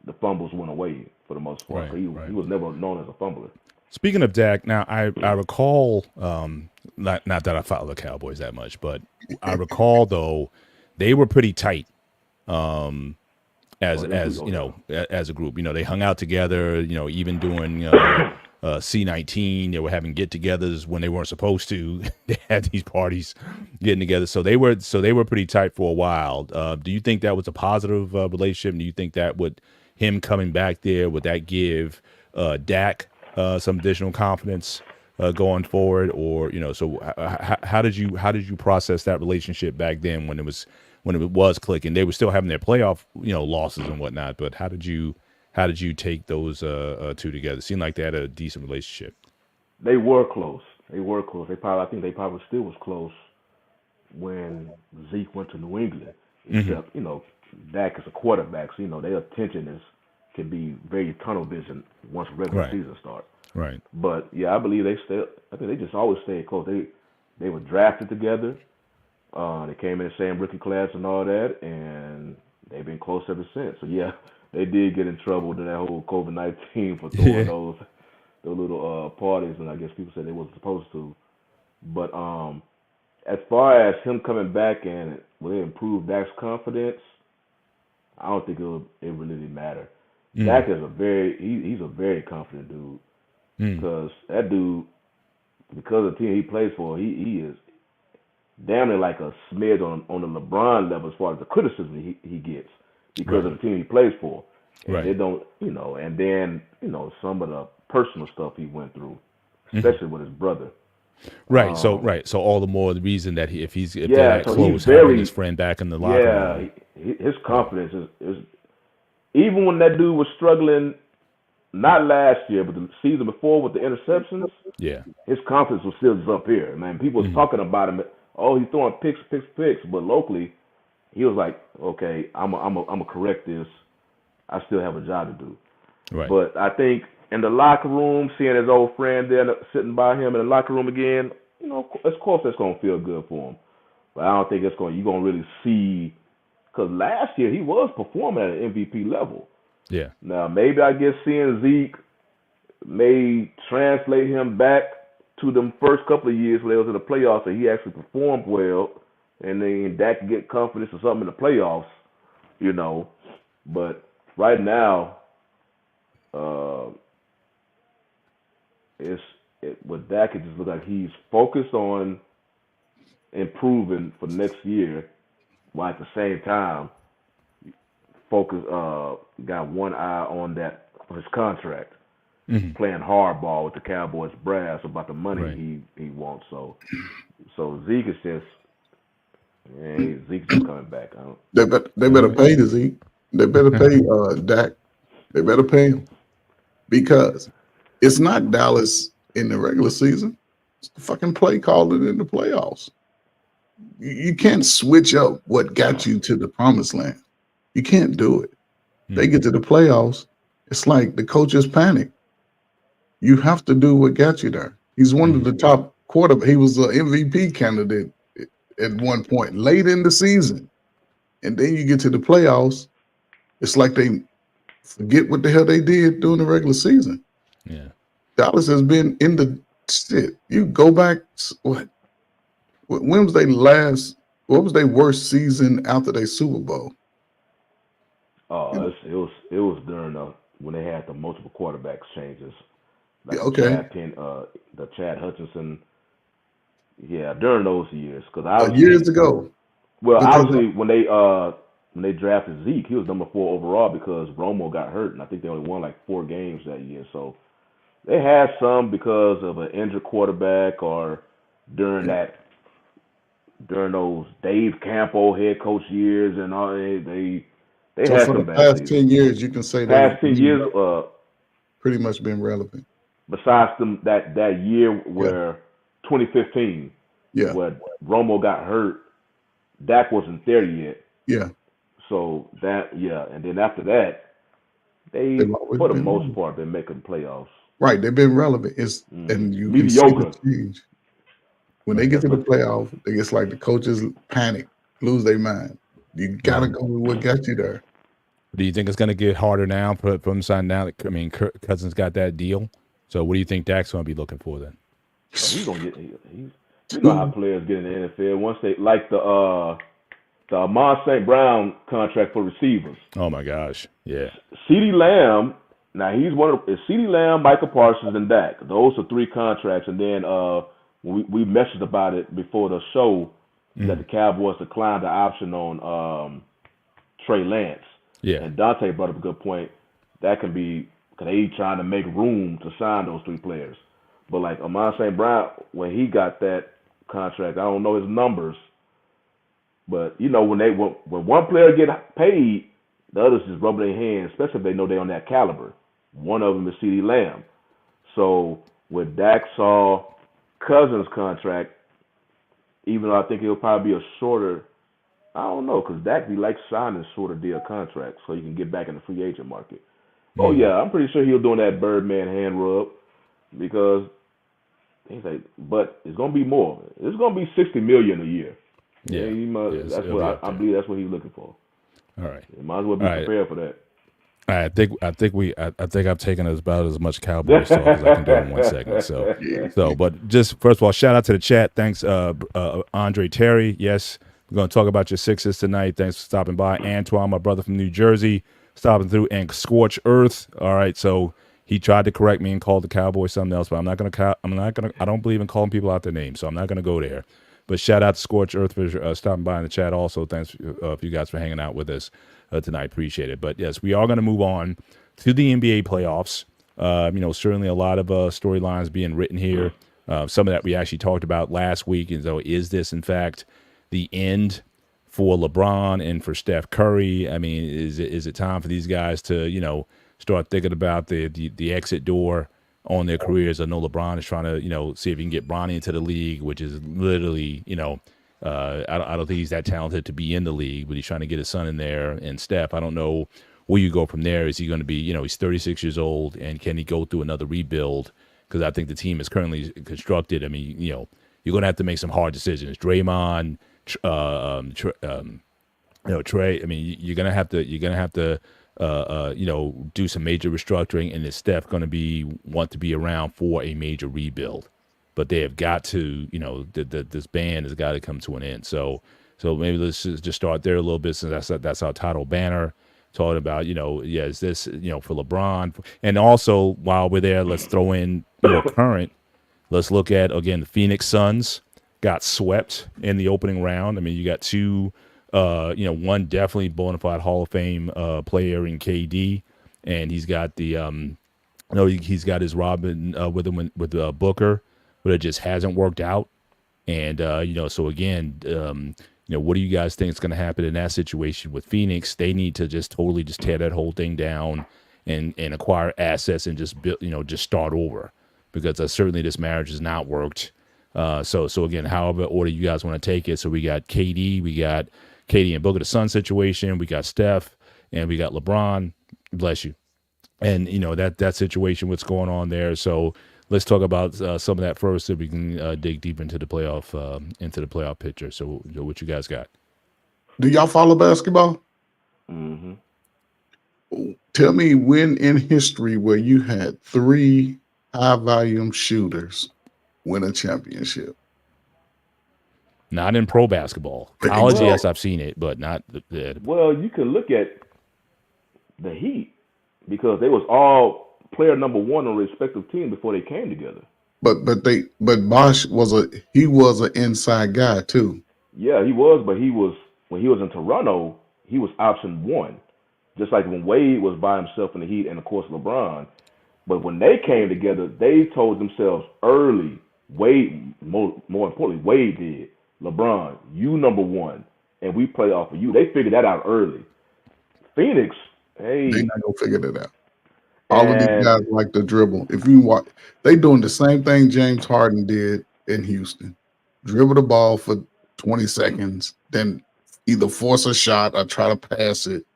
Speaker 2: the fumbles went away for the most part.
Speaker 3: Right,
Speaker 2: So he was never known as a fumbler.
Speaker 3: Speaking of Dak, now I recall, not that I follow the Cowboys that much, but I recall though they were pretty tight, as you know, as a group. You know, they hung out together. You know, even doing C19, they were having get-togethers when they weren't supposed to. They had these parties getting together, so they were pretty tight for a while. Do you think that was a positive relationship? Do you think that him coming back there, would that give Dak some additional confidence going forward, or, you know, so how did you process that relationship back then when it was clicking? They were still having their playoff, you know, losses and whatnot, but how did you take those two together? It seemed like they had a decent relationship.
Speaker 2: They were close. I think they probably still was close when Zeke went to New England. Except, you know, Dak is a quarterback, so, you know, their attention can be very tunnel vision once regular season starts.
Speaker 3: Right.
Speaker 2: But yeah, I believe I think they just always stayed close. They were drafted together. They came in the same rookie class and all that, and they've been close ever since. So yeah, they did get in trouble with that whole COVID-19 for throwing those little parties, and I guess people said they wasn't supposed to. But as far as him coming back and will it improve Dak's confidence, I don't think it really matter. Dak is he's a very confident dude, because that dude, because of the team he plays for, he is damn near like a smidge on the LeBron level as far as the criticism he gets because of the team he plays for. And they don't, you know, and then, you know, some of the personal stuff he went through, especially with his brother.
Speaker 3: Right. So all the more the reason that if they're that
Speaker 2: so
Speaker 3: close, having his friend back in the locker room.
Speaker 2: His confidence is even when that dude was struggling, not last year, but the season before with the interceptions. Yeah, his confidence was still just up here. Man, people was talking about him. Oh, he's throwing picks, but locally, he was like, okay, I'm a correct this. I still have a job to do. Right. But I think in the locker room, seeing his old friend there sitting by him in the locker room again, you know, of course that's gonna feel good for him. But I don't think you're gonna really see, because last year he was performing at an MVP level. Yeah. Now maybe I guess seeing Zeke may translate him back to them first couple of years where they was in the playoffs and he actually performed well, and then Dak can get confidence or something in the playoffs, you know. But right now, with Dak, it just looks like he's focused on improving for next year, while at the same time, got one eye on his contract, playing hardball with the Cowboys brass about the money he wants. So Zeke is just Zeke's just coming back.
Speaker 4: They better pay the Zeke. They better pay Dak. They better pay him, because it's not Dallas in the regular season. It's the fucking play calling in the playoffs. You can't switch up what got you to the promised land. You can't do it. They get to the playoffs, it's like the coaches panic. You have to do what got you there. He's one of the top quarterbacks. He was an MVP candidate at one point late in the season. And then you get to the playoffs, it's like they forget what the hell they did during the regular season. Yeah. Dallas has been in the shit. You go back, when was they what was their worst season after their Super Bowl?
Speaker 2: Oh, it was during when they had the multiple quarterbacks changes,
Speaker 4: Yeah,
Speaker 2: like
Speaker 4: okay.
Speaker 2: The Chad Hutchinson. Yeah, during those years, because
Speaker 4: Years
Speaker 2: obviously,
Speaker 4: ago,
Speaker 2: well,
Speaker 4: because
Speaker 2: obviously when they drafted Zeke, he was number 4 overall because Romo got hurt, and I think they only won like 4 games that year. So they had some because of an injured quarterback or during that during those Dave Campo head coach years and all they
Speaker 4: so
Speaker 2: had
Speaker 4: for the
Speaker 2: some bad
Speaker 4: past
Speaker 2: seasons.
Speaker 4: 10 years, you can say they've
Speaker 2: Past 10 years,
Speaker 4: pretty much been relevant.
Speaker 2: besides them that year
Speaker 4: Yeah,
Speaker 2: where 2015
Speaker 4: yeah,
Speaker 2: where Romo got hurt, Dak wasn't there yet.
Speaker 4: yeah.
Speaker 2: So and then after that, they
Speaker 4: They've always
Speaker 2: for the
Speaker 4: been
Speaker 2: most
Speaker 4: relevant.
Speaker 2: part been making playoffs.
Speaker 4: Right, they've been relevant. And you can see the
Speaker 2: Mediocre.
Speaker 4: change when they
Speaker 2: Like
Speaker 4: get
Speaker 2: that's
Speaker 4: to the
Speaker 2: what
Speaker 4: playoff. It's like the coaches panic, lose their mind. You gotta
Speaker 3: Mhm.
Speaker 4: go with what got you there.
Speaker 3: Do you think it's going to get harder now from signing now? I mean, Kirk Cousins got that deal. So what do you think Dak's going to be looking for then?
Speaker 2: oh, he's gonna get. He's you know how players get in the NFL once they like the Amon St. Brown contract for receivers.
Speaker 3: Oh my gosh, yeah.
Speaker 2: CeeDee Lamb. Now he's one of it's CeeDee Lamb, Michael Parsons, and Dak. Those are 3 contracts. And then we messaged about it before the show that the Cowboys declined the option on Trey Lance.
Speaker 3: Yeah.
Speaker 2: And Dante brought up a good point. That can be because they trying to make room to sign those 3 players. But like Amon St. Brown, when he got that contract, I don't know his numbers, but you know when one player get paid, the others just rub their hands, especially if they know they're on that caliber. One of them is CeeDee Lamb. So with Dak saw Cousins' contract, even though I think it'll probably be a shorter, I don't know, because Dak be like signing shorter deal contracts so you can get back in the free agent market. Oh yeah, I'm pretty sure he'll doing that Birdman hand rub because he's like, but it's gonna be more. It's gonna be $60 million a year.
Speaker 3: Yeah.
Speaker 2: He must,
Speaker 3: Yes,
Speaker 2: that's
Speaker 3: it'll be
Speaker 2: what
Speaker 3: up
Speaker 2: I
Speaker 3: there.
Speaker 2: believe. That's what he's looking for.
Speaker 3: All right.
Speaker 2: You might as well be
Speaker 3: All right.
Speaker 2: prepared for that.
Speaker 3: I think I've taken about as much Cowboys talk as I can do in 1 segment. So, but just first of all, shout out to the chat. Thanks, Andre Terry. Yes, we're going to talk about your Sixers tonight. Thanks for stopping by, Antoine, my brother from New Jersey, stopping through, and Scorch Earth. All right, so he tried to correct me and called the Cowboys something else, but I don't believe in calling people out their names, so I'm not going to go there. But shout out to Scorch Earth for stopping by in the chat. Also, thanks for you guys for hanging out with us tonight. Appreciate it. But yes, we are going to move on to the NBA playoffs. Certainly a lot of storylines being written here. Some of that we actually talked about last week. And so, is this in fact the end for LeBron and for Steph Curry? I mean, is it time for these guys to start thinking about the exit door on their careers? I know LeBron is trying to see if he can get Bronny into the league, which is literally I don't think he's that talented to be in the league, but he's trying to get his son in there. And Steph, I don't know where you go from there. Is he going to be, he's 36 years old, and can he go through another rebuild? Because I think the team is currently constructed. I mean, you're going to have to make some hard decisions. Draymond, Trey. I mean, you're going to have to do some major restructuring, and is Steph going to want to be around for a major rebuild? But they have got to, this band has got to come to an end. So maybe let's just start there a little bit, since that's our title banner, talking about, is this, for LeBron. And also, while we're there, let's throw in, current. Let's look at, again, the Phoenix Suns got swept in the opening round. I mean, you got 2, one definitely bona fide Hall of Fame player in KD, and he's got he's got his Robin with him with Booker, but it just hasn't worked out. And, so again, what do you guys think is going to happen in that situation with Phoenix? They need to just totally just tear that whole thing down and acquire assets and just build, just start over, because certainly this marriage has not worked. So again, however order you guys want to take it. So we got KD and Booker, the Sun situation. We got Steph, and we got LeBron. Bless you. And, that situation, what's going on there. So let's talk about some of that first, so we can dig deep into the playoff picture. So what you guys got?
Speaker 4: Do y'all follow basketball?
Speaker 2: Mm-hmm.
Speaker 4: Tell me when in history where you had 3 high-volume shooters win a championship.
Speaker 3: Not in pro basketball. College, yes, I've seen it, but not the
Speaker 2: Well, you can look at the Heat because they was all player number one on respective team before they came together.
Speaker 4: But Bosh was an inside guy too.
Speaker 2: Yeah, he was, but when he was in Toronto, he was option one. Just like when Wade was by himself in the Heat and of course LeBron. But when they came together, they told themselves early, Wade, more importantly, Wade did, LeBron, you number one, and we play off of you. They figured that out early. Phoenix, hey,
Speaker 4: They not gonna figure that out. All of these guys like to dribble. If you watch, they doing the same thing James Harden did in Houston. Dribble the ball for 20 seconds, then either force a shot or try to pass it.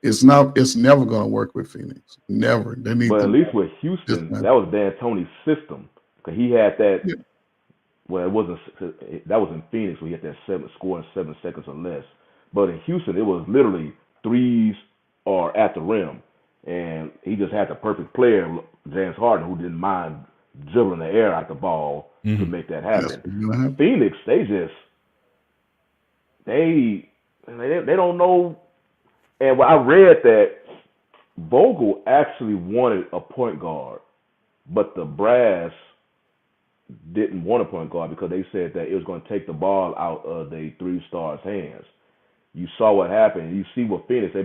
Speaker 4: It's never gonna work with Phoenix. Never. They need
Speaker 2: but
Speaker 4: to,
Speaker 2: at least with Houston, that was D'Antoni's system. Because he had that,
Speaker 4: yeah.
Speaker 2: well, it wasn't, that was in Phoenix where he had that score in 7 seconds or less. But in Houston, it was literally threes or at the rim. And he just had the perfect player, James Harden, who didn't mind dribbling the air out the ball to make that happen. Phoenix, they don't know. And I read that Vogel actually wanted a point guard, but the brass didn't want a point guard because they said that it was going to take the ball out of the three stars' hands. You saw what happened. You see what Phoenix, they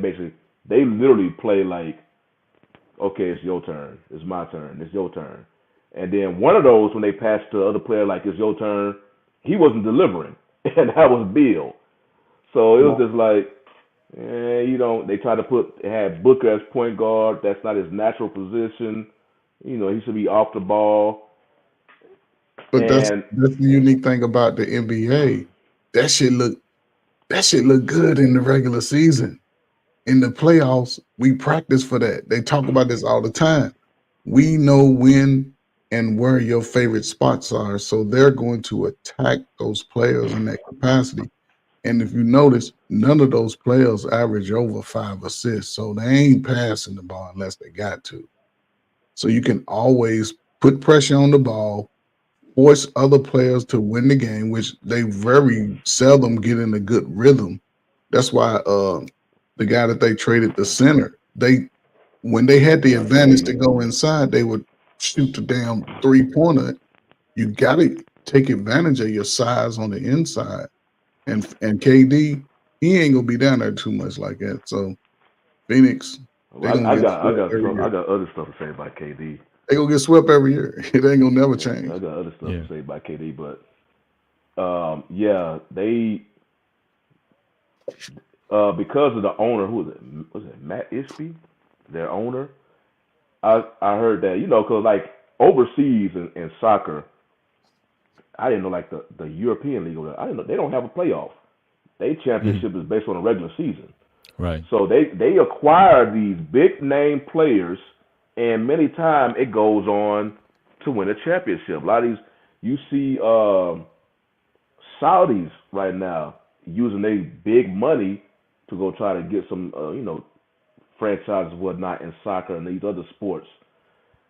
Speaker 2: literally play like, okay, it's your turn. It's my turn. It's your turn. And then one of those, when they passed to the other player like it's your turn, he wasn't delivering. And that was Bill. So it was just like, they tried to had Booker as point guard. That's not his natural position. He should be off the ball.
Speaker 4: But that's the unique thing about the NBA. That shit look good in the regular season. In the playoffs, we practice for that. They talk about this all the time. We know when and where your favorite spots are, so they're going to attack those players in that capacity. And if you notice, none of those players average over 5 assists, so they ain't passing the ball unless they got to. So you can always put pressure on the ball, force other players to win the game, which they very seldom get in a good rhythm. That's why the guy that they traded, the center, when they had the advantage to go inside, they would shoot the damn 3-pointer. You got to take advantage of your size on the inside. And KD, he ain't gonna be down there too much like that. So Phoenix,
Speaker 2: I got other stuff to say about KD.
Speaker 4: They gonna get swept every year. It ain't gonna never change.
Speaker 2: I got other stuff to say about KD, but because of the owner, who was it? Was it Matt Ishby, their owner? I heard that, because like overseas in soccer, I didn't know like the European League. I didn't know they don't have a playoff. They championship is based on a regular season.
Speaker 3: Right.
Speaker 2: So they acquire these big name players, and many times it goes on to win a championship. A lot of these, you see Saudis right now using their big money to go try to get some franchises and whatnot in soccer and these other sports.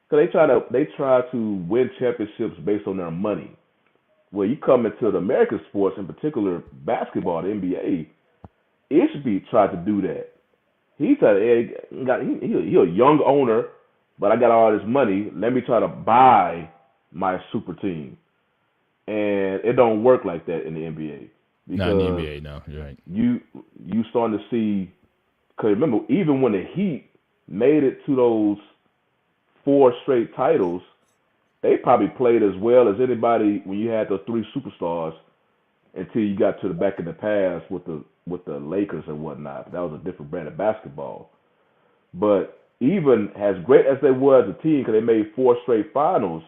Speaker 2: So they try to win championships based on their money. Well, you come into the American sports, in particular basketball, the NBA, Ishby tried to do that. He tried he's a young owner, but I got all this money. Let me try to buy my super team. And it don't work like that in the NBA.
Speaker 3: Not in the NBA, no. You're right.
Speaker 2: You starting to see, because remember, even when the Heat made it to those 4 straight titles, they probably played as well as anybody when you had those 3 superstars until you got to the back in the past with the Lakers and whatnot. That was a different brand of basketball. But even as great as they were as a team, because they made 4 straight finals,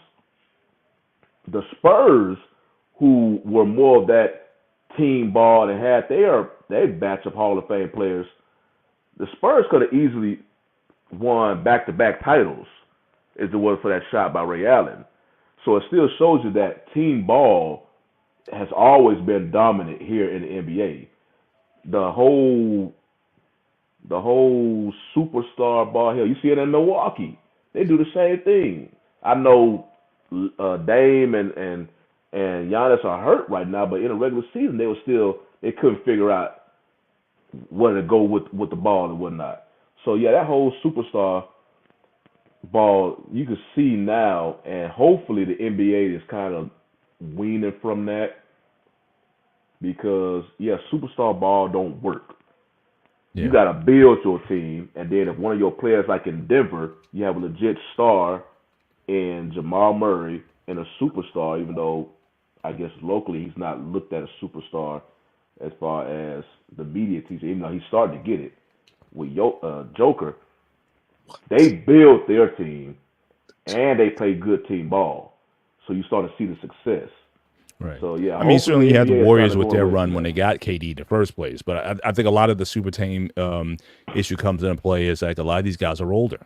Speaker 2: the Spurs, who were more of that team ball and had they batch of Hall of Fame players, the Spurs could have easily won back-to-back titles as it was for that shot by Ray Allen. So it still shows you that team ball has always been dominant here in the NBA. The whole superstar ball here, you see it in Milwaukee. They do the same thing. I know Dame and Giannis are hurt right now, but in a regular season they couldn't figure out where to go with the ball and whatnot. So yeah, that whole superstar ball you can see now, and hopefully the NBA is kind of weaning from that because yeah, superstar ball don't work. You got to build your team, and then if one of your players, like in Denver, you have a legit star in Jamal Murray and a superstar, even though I guess locally he's not looked at a superstar as far as the media teacher, even though he's starting to get it with Joker. They build their team, and they play good team ball, so you start to see the success.
Speaker 3: Right.
Speaker 2: So yeah,
Speaker 3: I mean, certainly you had the
Speaker 2: NBA is
Speaker 3: Warriors
Speaker 2: kinda
Speaker 3: with their
Speaker 2: going away
Speaker 3: run
Speaker 2: from
Speaker 3: when
Speaker 2: that.
Speaker 3: they got KD in the first place, but I think a lot of the super team issue comes into play is like a lot of these guys are older.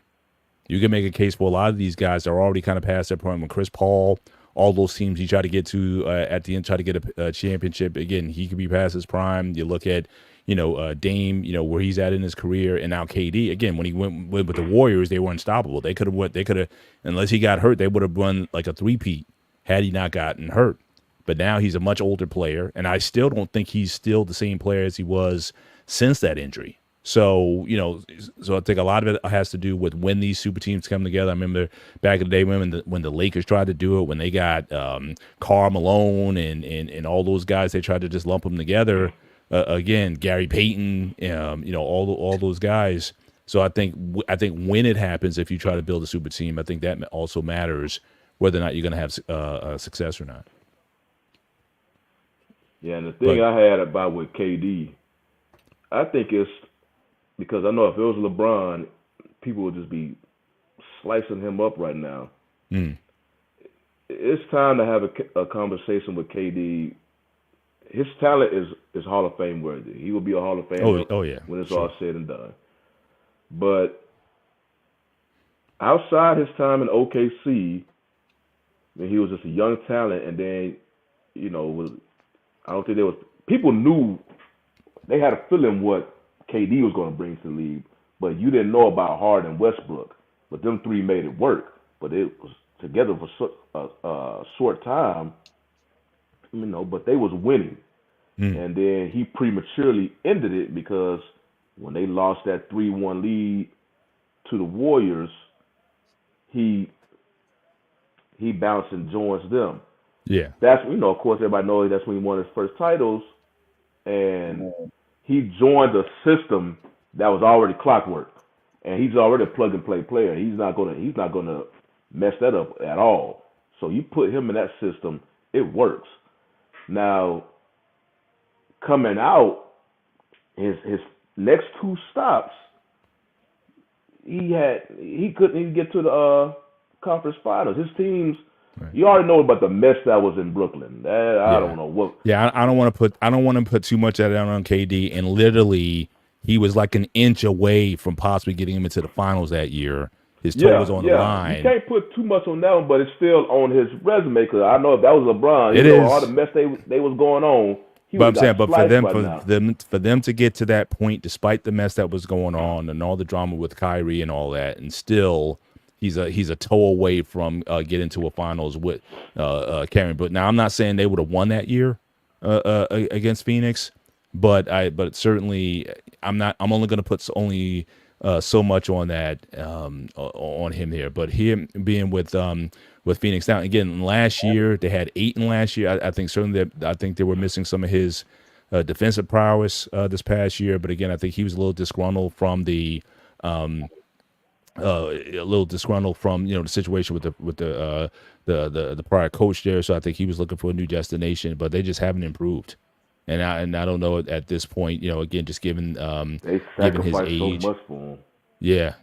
Speaker 3: You can make a case for a lot of these guys that are already kind of past their point. When Chris Paul, all those teams he tried to get to at the end, try to get a championship. Again, he could be past his prime. You look at Dame, where he's at in his career, and now KD. Again, when he went with the Warriors, they were unstoppable. They could have unless he got hurt, they would have won like a three-peat had he not gotten hurt. But now he's a much older player, and I still don't think he's still the same player as he was since that injury. So, so I think a lot of it has to do with when these super teams come together. I remember back in the day when the Lakers tried to do it, when they got Karl Malone and all those guys, they tried to just lump them together. Again, Gary Payton, all those guys. So I think when it happens, if you try to build a super team, I think that also matters whether or not you're going to have success or not.
Speaker 2: Yeah, and the thing I had about with KD, I think it's because I know if it was LeBron, people would just be slicing him up right now. It's time to have a conversation with KD. His talent is Hall of Fame worthy. He will be a Hall of Famer
Speaker 3: Oh yeah.
Speaker 2: when it's all said and done. But outside his time in OKC, when he was just a young talent, and then I don't think there was people knew they had a feeling what KD was going to bring to the league, but you didn't know about Harden and Westbrook. But them three made it work. But it was together for a short time, but they was winning. And then he prematurely ended it because when they lost that 3-1 lead to the Warriors, he bounced and joins them.
Speaker 3: Yeah.
Speaker 2: That's of course everybody knows that's when he won his first titles, and he joined a system that was already clockwork, and he's already a plug and play player. He's not gonna mess that up at all. So you put him in that system, it works. Now coming out, his next two stops, he couldn't even get to the conference finals. His teams. Right. You already know about the mess that was in Brooklyn. I don't know what.
Speaker 3: Yeah, I don't want to put too much of that on KD. And literally, he was like an inch away from possibly getting him into the finals that year. His toe was on the line.
Speaker 2: You can't put too much on that one, but it's still on his resume. Because I know if that was LeBron, all the mess they was going on.
Speaker 3: But I'm saying, but for them to get to that point, despite the mess that was going on and all the drama with Kyrie and all that, and still. He's a toe away from getting to a finals with Karen. But now I'm not saying they would have won that year against Phoenix, but certainly I'm only going to put so much on that on him here. But him being with Phoenix now again last year, they had 8 in last year. I think certainly they were missing some of his defensive prowess this past year. But again, I think he was a little disgruntled from the. The situation with the prior coach there, so I think he was looking for a new destination, but they just haven't improved, and I don't know at this point, again, just given
Speaker 2: they
Speaker 3: given his
Speaker 2: sacrificed
Speaker 3: age.
Speaker 2: so much for him.
Speaker 3: Yeah.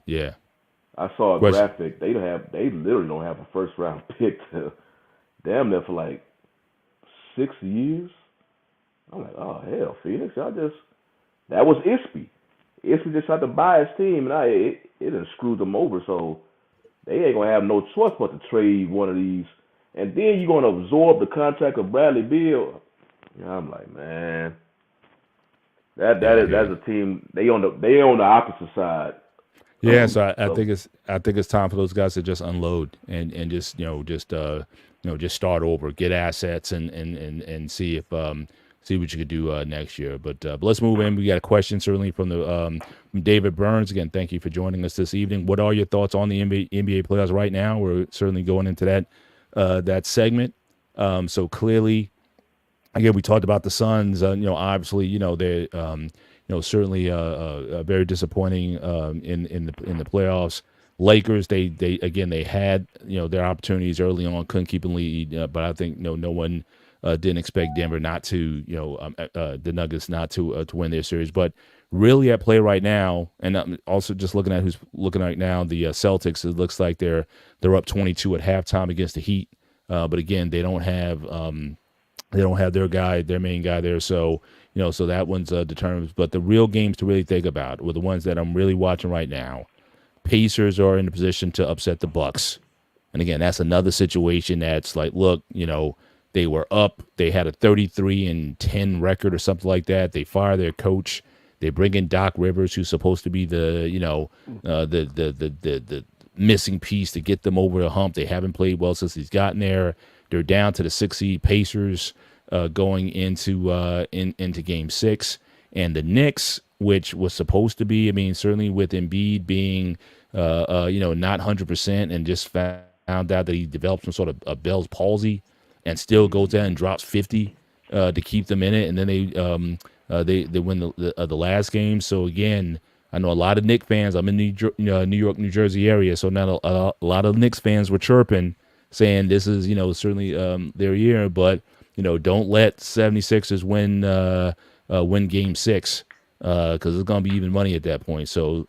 Speaker 2: I saw a graphic. They literally don't have a first round pick to damn near for like 6 years. I'm like, oh hell, Phoenix, that was Ispy. Ispy just tried to buy his team, and it done screwed them over. So they ain't gonna have no choice but to trade one of these, and then you're gonna absorb the contract of Bradley Beal. I'm like, man, that's a team. They on the opposite side.
Speaker 3: Yeah, so I think it's time for those guys to just unload and just start over, get assets and see if see what you could do next year. But let's move in. We got a question certainly from the from David Burns. Again, thank you for joining us this evening. What are your thoughts on the NBA playoffs right now? We're certainly going into that segment. So clearly, again, we talked about the Suns. Obviously, they're certainly very disappointing in the playoffs. Lakers, they had their opportunities early on, couldn't keep a lead, but I think no one didn't expect Denver not to the Nuggets not to win their series. But really at play right now, and I'm also just looking at who's looking right now, the Celtics. It looks like they're up 22 at halftime against the Heat, but again they don't have their main guy there, so so that one's determined. But the real games to really think about were the ones that I'm really watching right now. Pacers are in a position to upset the Bucks. And again, that's another situation that's like, look, they were up. They had a 33-10 record or something like that. They fire their coach. They bring in Doc Rivers, who's supposed to be the missing piece to get them over the hump. They haven't played well since he's gotten there. They're down to the 6 seed Pacers going into Game 6. And the Knicks, which was supposed to be, certainly with Embiid being not 100% and just found out that he developed some sort of a Bell's palsy and still goes down and drops 50 to keep them in it. And then they win the last game. So again, I know a lot of Knicks fans. I'm in New York, New Jersey area. So now a lot of Knicks fans were chirping, saying this is, certainly their year, but, don't let 76ers win Game 6 because it's going to be even money at that point. So,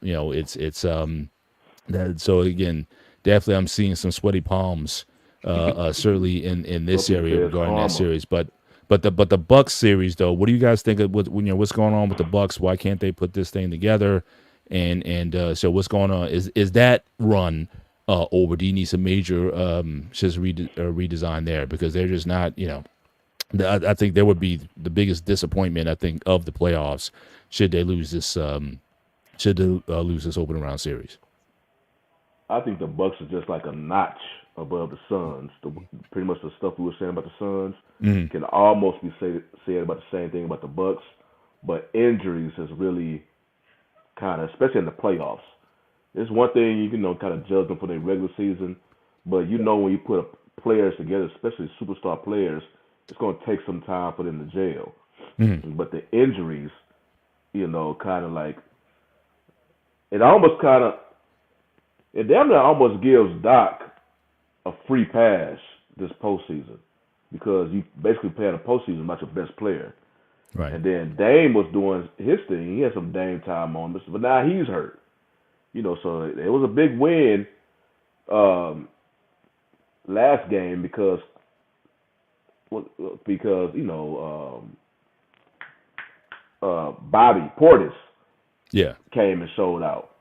Speaker 3: so again, definitely I'm seeing some sweaty palms certainly in this area regarding that series. But the Bucks series though, what do you guys think of what's going on with the Bucks? Why can't they put this thing together? And so what's going on? Is that run over? Do you need some major redesign there because they're just not I think there would be the biggest disappointment I think of the playoffs should they lose this opening round series.
Speaker 2: I think the Bucks are just like a notch above the Suns. Pretty much the stuff we were saying about the Suns can almost be said about the same thing about the Bucks, but injuries has really kind of, especially in the playoffs. It's one thing you can kind of judge them for their regular season, but when you put players together, especially superstar players, it's going to take some time for them to gel. But the injuries, kind of like it almost kind of. It damn near almost gives Doc a free pass this postseason because you basically playing a postseason about your best player.
Speaker 3: Right. And
Speaker 2: then Dame was doing his thing. He had some Dame time on this, but now he's hurt. So it was a big win last game because Bobby Portis came and showed out.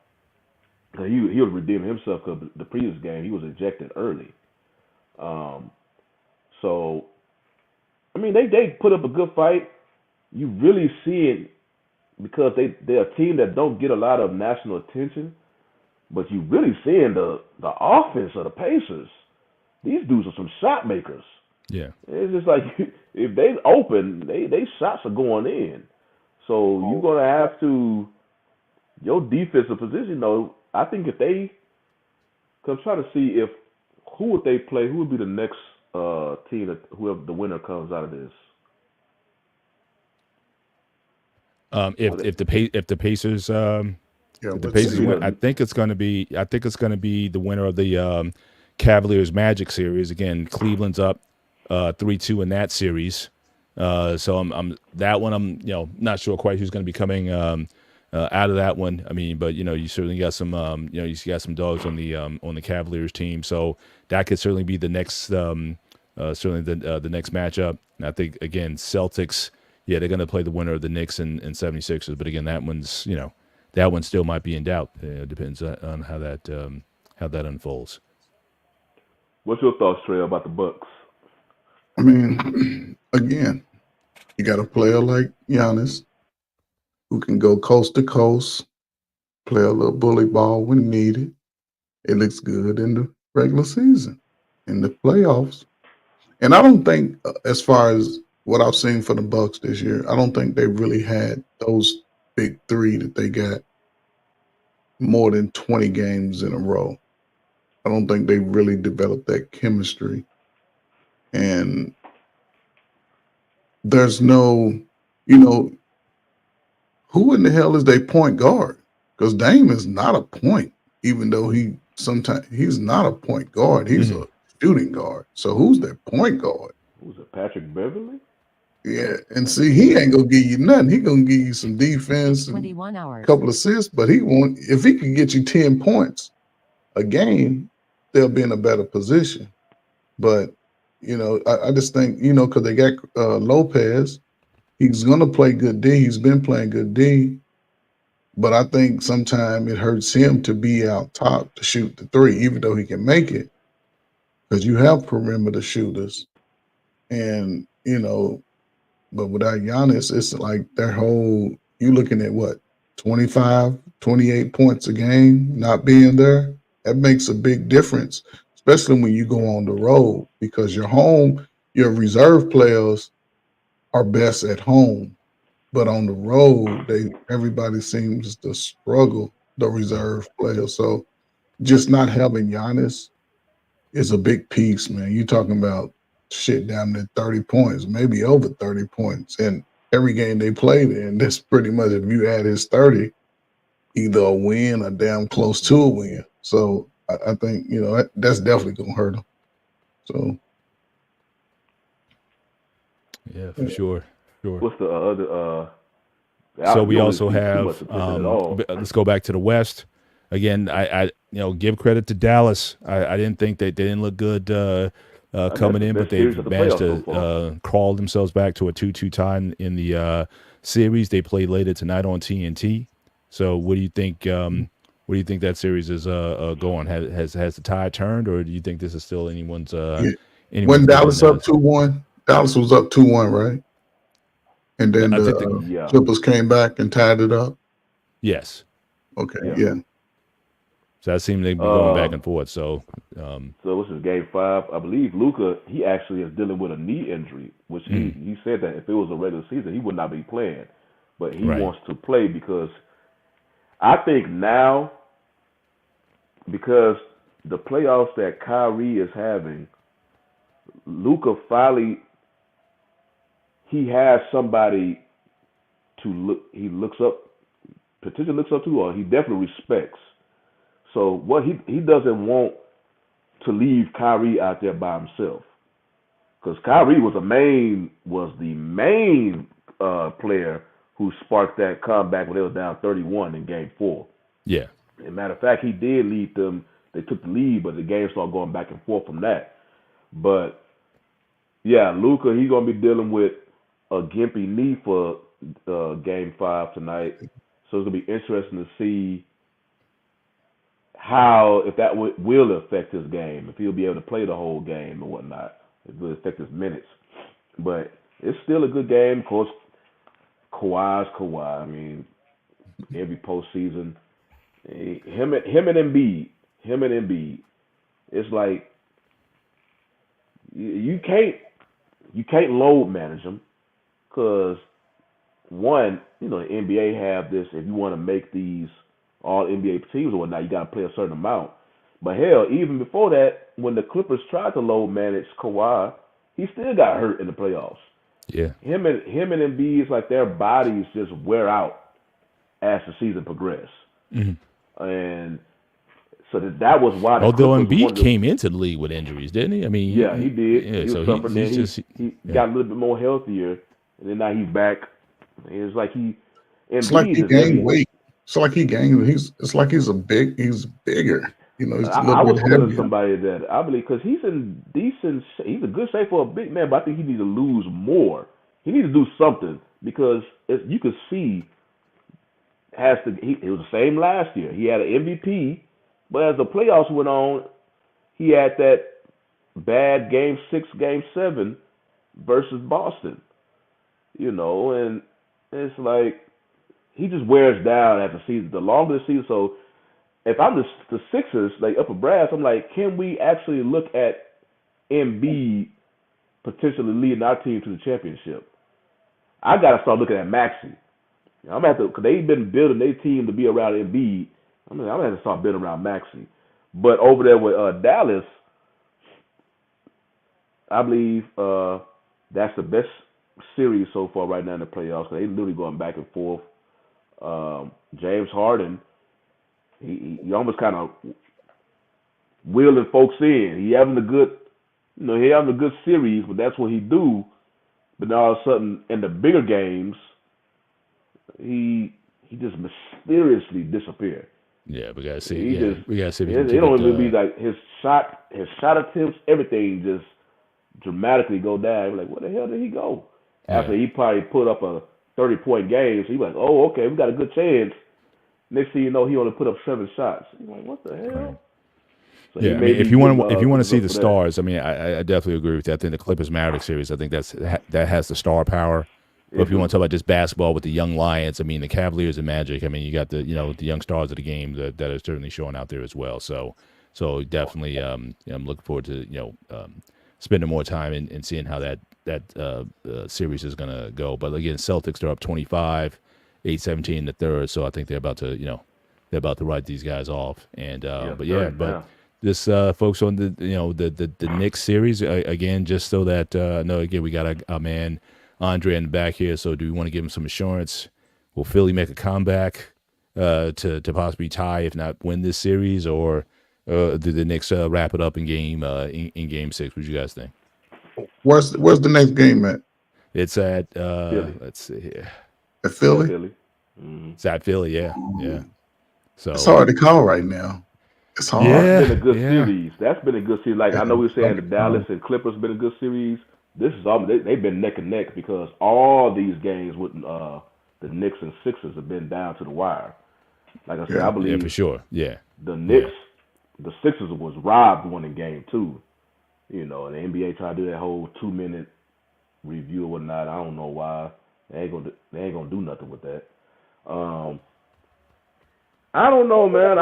Speaker 2: He was redeeming himself because the previous game he was ejected early. So, they put up a good fight. You really see it because they're a team that don't get a lot of national attention, but you really seeing the offense of the Pacers. These dudes are some shot makers.
Speaker 3: Yeah,
Speaker 2: it's just like if they open, they shots are going in. So you're gonna have to your defensive position. I think if they come try to see who would they play, who would be the next team that whoever the winner comes out of this.
Speaker 3: If the Pacers the Pacers win, I think it's going to be the winner of the Cavaliers Magic series. Again, Cleveland's up 3-2 in that series. So I'm that one. I'm not sure quite who's going to be coming out of that one. But you certainly got some you got some dogs on the Cavaliers team. So that could certainly be the next certainly the next matchup. And I think again Celtics, they're going to play the winner of the Knicks and 76ers. But again, that one's that one still might be in doubt. Depends on how that unfolds.
Speaker 2: What's your thoughts, Trey, about the Bucks?
Speaker 4: Again, you got a player like Giannis who can go coast to coast, play a little bully ball when needed. It looks good in the regular season, in the playoffs. And I don't think, as far as what I've seen for the Bucks this year, I don't think they really had those big three that they got more than 20 games in a row. I don't think they really developed that chemistry. And there's no, who in the hell is their point guard? Because Dame is not a point, even though he's not a point guard. He's a shooting guard. So who's their point guard?
Speaker 2: Who's it, Patrick Beverly?
Speaker 4: Yeah, and see, he ain't gonna give you nothing. He gonna give you some defense and
Speaker 5: 21 hours.
Speaker 4: a couple assists, but he won't. If he can get you 10 points a game, they'll be in a better position. But I just think because they got Lopez, he's gonna play good D. He's been playing good D, but I think sometimes it hurts him to be out top to shoot the three, even though he can make it, because you have perimeter shooters, and but without Giannis, it's like their whole, you looking at what, 25, 28 points a game not being there. That makes a big difference, especially when you go on the road, because your reserve players are best at home. But on the road, everybody seems to struggle, the reserve players. So just not having Giannis is a big piece, man. You're talking about shit down to 30 points, maybe over 30 points. And every game they played in, that's pretty much, if you add his 30, either a win or damn close to a win. So I think, that's definitely going to hurt him. So.
Speaker 3: Yeah, for sure.
Speaker 2: What's the other?
Speaker 3: So we also have. Let's go back to the West again. I give credit to Dallas. I didn't think they didn't look good coming in, but they've managed to crawl themselves back to a 2-2 tie in the series. They played later tonight on TNT. So what do you think? What do you think that series is going? Has the tide turned, or do you think this is still anyone's?
Speaker 4: When Dallas up 2-1, Dallas was up 2-1, right? And then the Clippers came back and tied it up.
Speaker 3: Yes.
Speaker 4: Okay. Yeah.
Speaker 3: So that seemed to be going back and forth. So
Speaker 2: this is game 5. I believe Luka, he actually is dealing with a knee injury, which he said that if it was a regular season, he would not be playing. But he wants to play because I think now, because the playoffs that Kyrie is having, Luka finally, he has somebody he potentially looks up to, or he definitely respects. So what he doesn't want to leave Kyrie out there by himself, because Kyrie was the main player who sparked that comeback when they was down 31 in Game 4.
Speaker 3: Yeah.
Speaker 2: As a matter of fact, he did lead them. They took the lead, but the game started going back and forth from that. But yeah, Luka, he's gonna be dealing with a gimpy knee for Game 5 tonight. So it's gonna be interesting to see if that will affect his game, if he'll be able to play the whole game and whatnot. It will affect his minutes. But it's still a good game. Of course, Kawhi's Kawhi. I mean, every postseason, him and Embiid. It's like you can't load manage them, because one, the NBA have this. If you want to make these all NBA teams or whatnot, you got to play a certain amount. But hell, even before that, when the Clippers tried to load manage Kawhi, he still got hurt in the playoffs.
Speaker 3: Yeah.
Speaker 2: Him and Embiid, it's like their bodies just wear out as the season progresses. Mm-hmm. And so that was why.
Speaker 3: Although Embiid came into the league with injuries, didn't he? I mean,
Speaker 2: yeah, he did.
Speaker 3: Yeah,
Speaker 2: he
Speaker 3: so
Speaker 2: he got a little bit more healthier, and then now he's back. It's like
Speaker 4: It's like he gained weight. It's like he gained. It's like he's bigger. He's
Speaker 2: I was telling somebody that I believe, because he's in decent. He's a good shape for a big man, but I think he needs to lose more. He needs to do something, because you can see. It was the same last year. He had an MVP, but as the playoffs went on, he had that bad Game 6, Game 7 versus Boston. And it's like he just wears down as the season. The longer the season, so if I'm the Sixers, like upper brass, I'm like, can we actually look at Embiid potentially leading our team to the championship. I got to start looking at Maxey. I'm gonna have to, because they've been building their team to be around Embiid. I'm gonna have to start building around Maxey. But over there with Dallas, I believe that's the best series so far right now in the playoffs. They literally going back and forth. James Harden, he almost kind of wheeling folks in. He having a good, he having a good series, but that's what he do. But now all of a sudden, in the bigger games, he just mysteriously disappeared.
Speaker 3: Yeah, we gotta see.
Speaker 2: We
Speaker 3: gotta see.
Speaker 2: It don't even be like his shot attempts, everything just dramatically go down. We're like, where the hell did he go? After he probably put up a 30-point game, so he's like, oh, okay, we got a good chance. Next thing you know, he only put up 7 shots. He's like, what the hell? Right. So
Speaker 3: yeah, I mean, if you want to see the stars, I mean, I definitely agree with that. I think the Clippers Mavericks series, I think that has the star power. But if you want to talk about just basketball with the young Lions, I mean, the Cavaliers and Magic, I mean, you got the young stars of the game that are certainly showing out there as well. So definitely, I'm looking forward to spending more time and seeing how that series is going to go. But again, Celtics are up 25, 8-17 in the third, so I think they're about to write these guys off. And this folks on the Knicks series again, just so that again we got our man Andre in the back here. So do we want to give him some assurance? Will Philly make a comeback to possibly tie, if not win this series, or do the Knicks wrap it up in game 6? What do you guys think?
Speaker 4: Where's the next game at?
Speaker 3: It's at
Speaker 2: Philly.
Speaker 3: Let's see here.
Speaker 4: At Philly?
Speaker 2: Mm-hmm.
Speaker 3: It's at Philly, yeah. So
Speaker 4: it's hard to call right now. It's hard.
Speaker 2: Yeah, it's been a good series. That's been a good series. Like I know we were saying the Dallas and Clippers been a good series. This is all they've been neck and neck because all these games with the Knicks and Sixers have been down to the wire. Like I said, I believe
Speaker 3: for sure. Yeah.
Speaker 2: The Knicks, the Sixers was robbed one in game 2. The NBA tried to do that whole 2-minute review or whatnot. I don't know why. They ain't gonna do nothing with that. I don't know, man.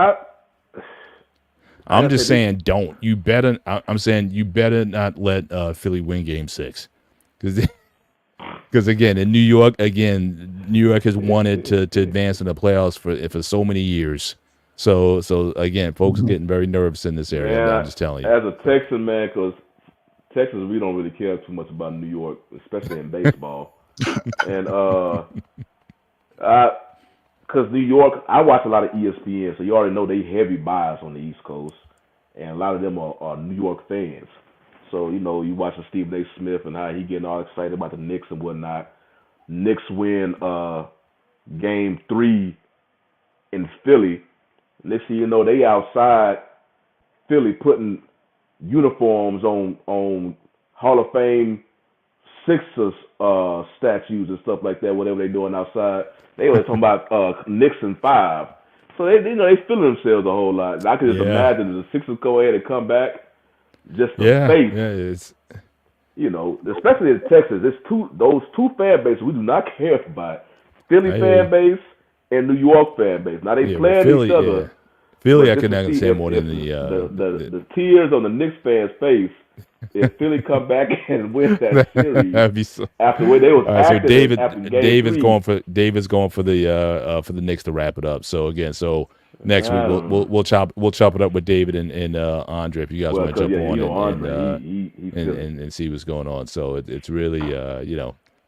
Speaker 3: I'm just saying, don't. You better. I'm saying you better not let Philly win Game 6, because again in New York, has wanted to advance in the playoffs for so many years. So again, folks are getting very nervous in this area.
Speaker 2: Man,
Speaker 3: I'm just telling you.
Speaker 2: As a Texan, man, because Texans we don't really care too much about New York, especially in baseball, and because New York, I watch a lot of ESPN, so you already know they heavy bias on the East Coast, and a lot of them are New York fans. So, you watch Stephen A. Smith and how he getting all excited about the Knicks and whatnot. Knicks win Game 3 in Philly. Next thing you know, they outside Philly putting uniforms on Hall of Fame Sixers statues and stuff like that, whatever they're doing outside. They were talking about Knicks in 5. So they feeling themselves a whole lot. And I can just imagine the Sixers go ahead and come back just to face. Especially in Texas, those two fan bases we do not care about. Philly fan base and New York fan base. Now they playing
Speaker 3: Philly,
Speaker 2: each other.
Speaker 3: Yeah. Philly, I couldn't understand more than
Speaker 2: the tears on the Knicks fans' face. If Philly come back and win that series after the way they was acting.
Speaker 3: So David's going for the Knicks to wrap it up. So again, next week we'll chop it up with David and Andre if you guys want to jump on and see what's going on. So it's really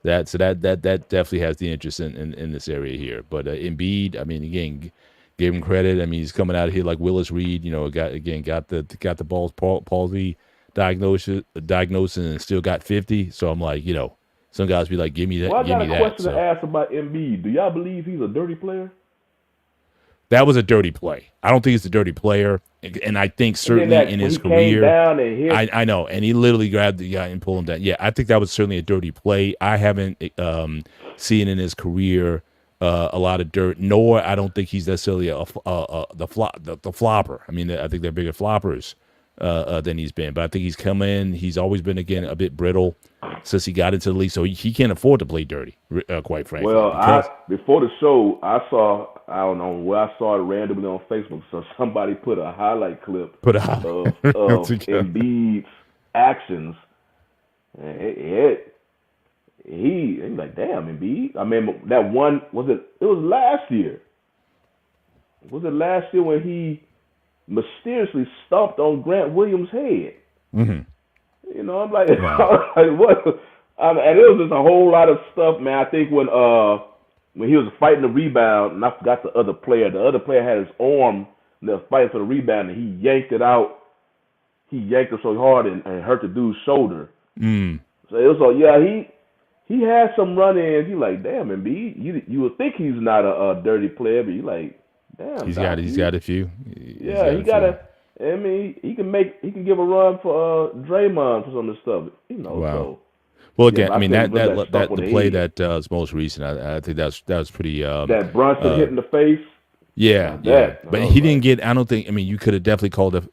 Speaker 3: that definitely has the interest in this area here. But Embiid, I mean, again, give him credit. I mean, he's coming out here like Willis Reed. Got the Ball's palsy diagnosis and still got 50. So I'm like, some guys be like, give me that.
Speaker 2: Well, I got a question to ask about Embiid. Do y'all believe he's a dirty player?
Speaker 3: That was a dirty play. I don't think he's a dirty player, and I think certainly in his career, I know, and he literally grabbed the guy and pulled him down. Yeah, I think that was certainly a dirty play. I haven't seen in his career a lot of dirt, nor I don't think he's necessarily the flopper. I mean, I think they're bigger floppers than he's been. But I think he's come in. He's always been, again, a bit brittle since he got into the league. So he can't afford to play dirty, quite frankly.
Speaker 2: Well, before the show, I don't know where I saw it randomly on Facebook. So somebody put a highlight clip of Embiid's actions. He's like, damn, Embiid. I mean, that one it was last year. Was it last year when he mysteriously stomped on Grant Williams' head?
Speaker 3: Mm-hmm.
Speaker 2: You know, I'm like,
Speaker 3: Wow.
Speaker 2: what? And it was just a whole lot of stuff, man. I think when he was fighting the rebound, and I forgot the other player. The other player had his arm, and they were fighting for the rebound, and he yanked it out. He yanked it so hard and hurt the dude's shoulder.
Speaker 3: Mm.
Speaker 2: So it was like, yeah, he had some run-ins. You like, damn, Embiid. You would think he's not a dirty player, but you like, damn.
Speaker 3: He's got a few.
Speaker 2: Yeah, he got a. I mean, he can give a run for Draymond for some of the stuff. You know.
Speaker 3: Wow.
Speaker 2: So.
Speaker 3: Well, again,
Speaker 2: Yeah,
Speaker 3: I mean
Speaker 2: think
Speaker 3: that
Speaker 2: stuff
Speaker 3: the
Speaker 2: with
Speaker 3: play
Speaker 2: head.
Speaker 3: that was most recent. I think that was pretty.
Speaker 2: That Brunson hit in the face.
Speaker 3: Yeah,
Speaker 2: that.
Speaker 3: But
Speaker 2: I was
Speaker 3: he didn't
Speaker 2: like-
Speaker 3: get. I don't think. I mean, you could have definitely called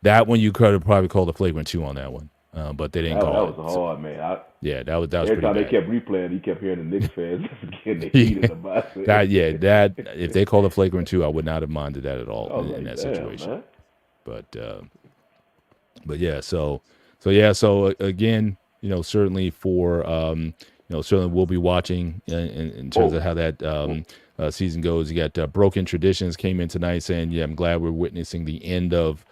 Speaker 3: that one. You could have probably called a flagrant 2 on that one, but they didn't
Speaker 2: That
Speaker 3: call it.
Speaker 2: was hard, man.
Speaker 3: Yeah, that was
Speaker 2: Every
Speaker 3: pretty
Speaker 2: time
Speaker 3: bad.
Speaker 2: they kept replaying, he kept hearing the Knicks fans getting heated about it.
Speaker 3: That if they called a flagrant 2, I would not have minded that at all
Speaker 2: I was
Speaker 3: in
Speaker 2: like,
Speaker 3: that
Speaker 2: damn,
Speaker 3: situation.
Speaker 2: man.
Speaker 3: But yeah, so again, you know, certainly for certainly we'll be watching in terms of how that season goes. You got Broken Traditions came in tonight saying, yeah, I'm glad we're witnessing the end of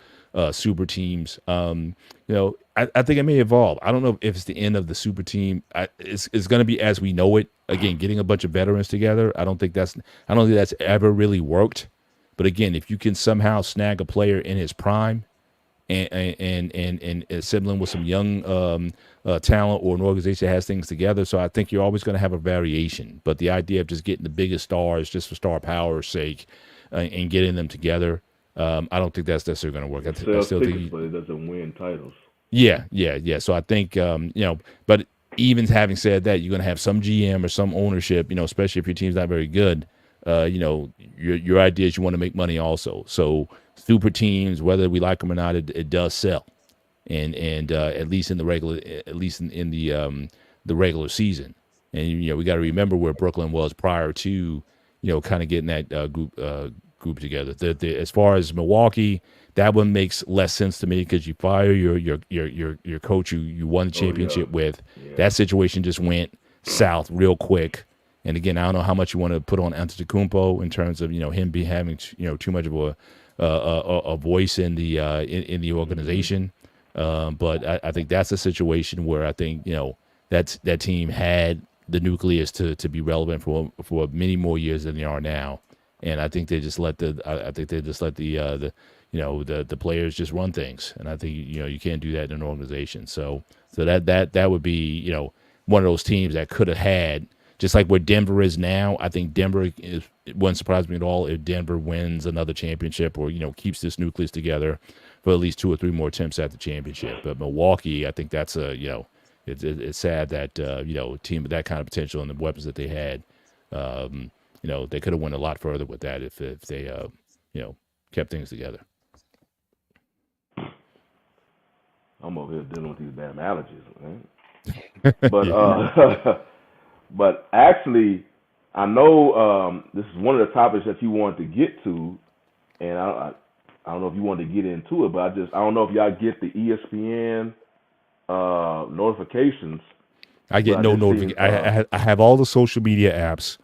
Speaker 3: super teams. I think it may evolve. I don't know if it's the end of the super team. It's going to be as we know it. Again, getting a bunch of veterans together. I don't think that's ever really worked. But again, if you can somehow snag a player in his prime and assembling with some young talent or an organization that has things together, so I think you're always going to have a variation. But the idea of just getting the biggest stars just for star power's sake and getting them together, I don't think that's necessarily going to work. I still think,
Speaker 2: but it doesn't win titles.
Speaker 3: yeah. So I think but even having said that, you're going to have some GM or some ownership, especially if your team's not very good. Your idea is you want to make money also. So super teams, whether we like them or not, it does sell, and at least in the regular, the regular season. And we got to remember where Brooklyn was prior to kind of getting that group together. As far as Milwaukee, that one makes less sense to me because you fire your coach you won the championship with. Yeah. That situation just went south real quick. And again, I don't know how much you want to put on Antetokounmpo in terms of having too much of a voice in the organization. But I think that's a situation where I think that team had the nucleus to be relevant for many more years than they are now. And I think they just let the players just run things. And I think you can't do that in an organization. So that would be one of those teams that could have had. Just like where Denver is now, I think it wouldn't surprise me at all if Denver wins another championship or, keeps this nucleus together for at least 2 or 3 more attempts at the championship. But Milwaukee, I think that's it's sad that, a team with that kind of potential and the weapons that they had, they could have went a lot further with that if they, kept things together.
Speaker 2: I'm over here dealing with these damn allergies, man. But, But actually, I know this is one of the topics that you wanted to get to, and I don't know if you wanted to get into it, but I don't know if y'all get the ESPN notifications.
Speaker 3: I get no notification. I have all the social media apps,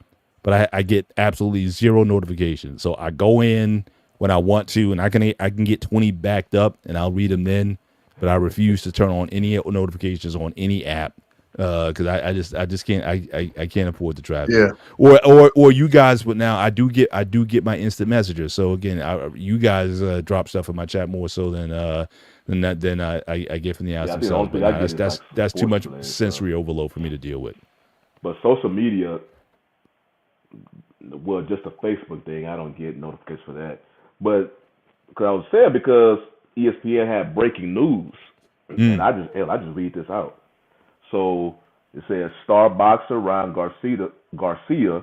Speaker 3: but I get absolutely 0 notifications. So I go in when I want to, and I can get 20 backed up, and I'll read them then. But I refuse to turn on any notifications on any app. Because I just can't I can't afford the traffic.
Speaker 4: Yeah.
Speaker 3: Or you guys, but now I do get my instant messages. So again, you guys drop stuff in my chat more so than I get from the apps themselves. But that's too much sensory overload for me to deal with.
Speaker 2: But social media, well, just a Facebook thing, I don't get notifications for that. But because I was sad because ESPN had breaking news, and I just read this out. So it says star boxer Ryan Garcia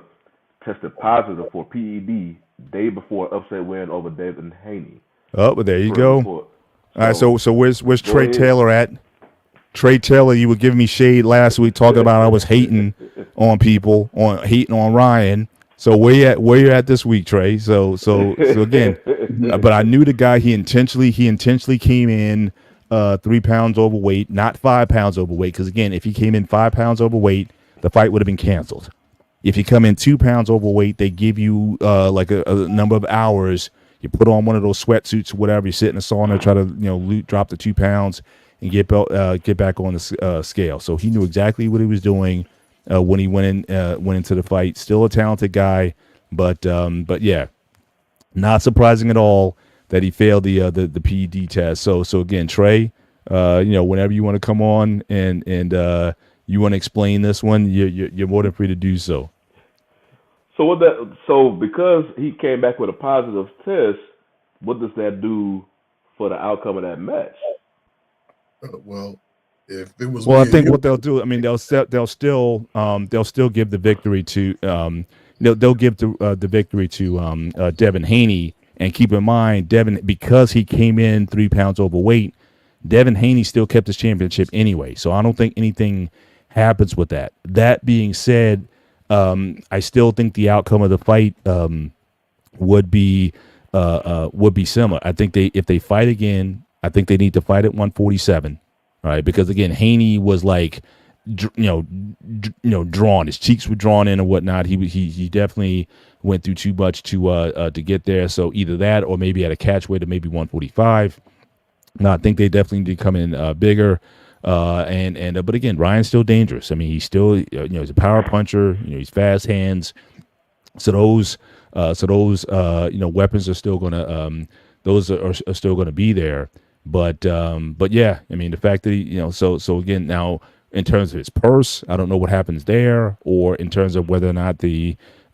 Speaker 2: tested positive for PED day before upset win over Devin Haney.
Speaker 3: Oh, but there you go.
Speaker 2: All
Speaker 3: right, so where's Trey Taylor at? Trey Taylor, you were giving me shade last week talking about I was hating on people, hating on Ryan. So where you at this week, Trey? So again, but I knew the guy. He intentionally came in 3 pounds overweight, not 5 pounds overweight. Because again, if he came in 5 pounds overweight, the fight would have been canceled. If you come in 2 pounds overweight, they give you like a number of hours. You put on one of those sweatsuits or whatever. You sit in the sauna, try to drop the 2 pounds and get back on the scale. So he knew exactly what he was doing when he went into the fight. Still a talented guy, but yeah, not surprising at all that he failed the PED test. So again, Trey, whenever you want to come on and you want to explain this one, you're more than free to do so.
Speaker 2: So because he came back with a positive test, what does that do for the outcome of that match?
Speaker 4: Well, if it was,
Speaker 3: I think what they'll do, I mean, they'll still give the victory to they'll give the victory to Devin Haney. And keep in mind, Devin, because he came in 3 pounds overweight, Devin Haney still kept his championship anyway. So I don't think anything happens with that. That being said, I still think the outcome of the fight would be similar. I think if they fight again, I think they need to fight at 147, right? Because again, Haney was like, drawn. His cheeks were drawn in and whatnot. He definitely went through too much to get there. So either that or maybe at a catch weight of maybe 145. No, I think they definitely need to come in bigger. But again, Ryan's still dangerous. I mean, he's still he's a power puncher. He's fast hands. So those weapons are still gonna those are still gonna be there. But yeah, I mean the fact that he so again now in terms of his purse, I don't know what happens there, or in terms of whether or not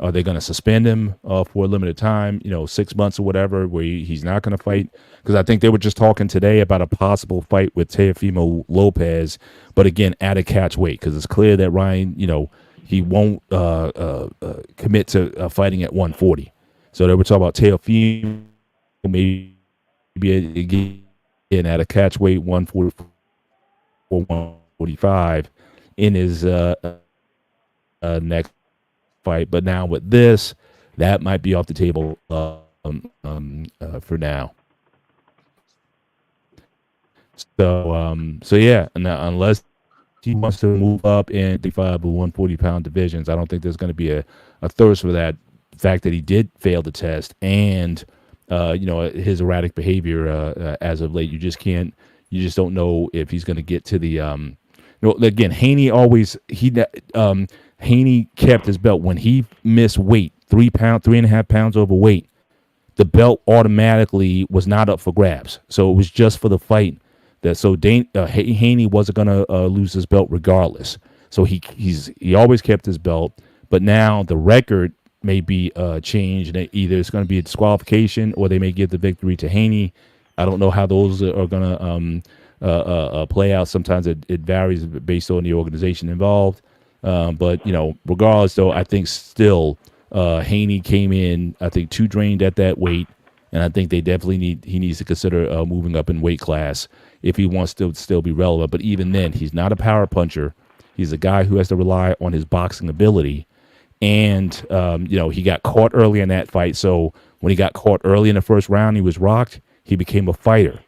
Speaker 3: are they going to suspend him for a limited time, 6 months or whatever, where he's not going to fight. Because I think they were just talking today about a possible fight with Teofimo Lopez, but again, at a catch weight, because it's clear that Ryan, he won't commit to fighting at 140. So they were talking about Teofimo maybe again at a catch weight 140 or 145 in his next fight. But now with this, that might be off the table for now. So yeah, unless he wants to move up in the 5 or 140 pound divisions, I don't think there's going to be a thirst for that. The fact that he did fail the test and his erratic behavior as of late, you just don't know if he's going to get to the again, Haney kept his belt. When he missed weight, 3.5 pounds overweight, the belt automatically was not up for grabs. So it was just for the fight. Haney wasn't gonna lose his belt regardless. So he always kept his belt. But now the record may be changed. Either it's going to be a disqualification or they may give the victory to Haney. I don't know how those are going to play out. Sometimes it varies based on the organization involved. But regardless, though, I think still Haney came in, I think, too drained at that weight, and I think he needs to consider moving up in weight class if he wants to still be relevant. But even then, he's not a power puncher. He's a guy who has to rely on his boxing ability, and he got caught early in that fight. So when he got caught early in the first round, he was rocked. He became a fighter,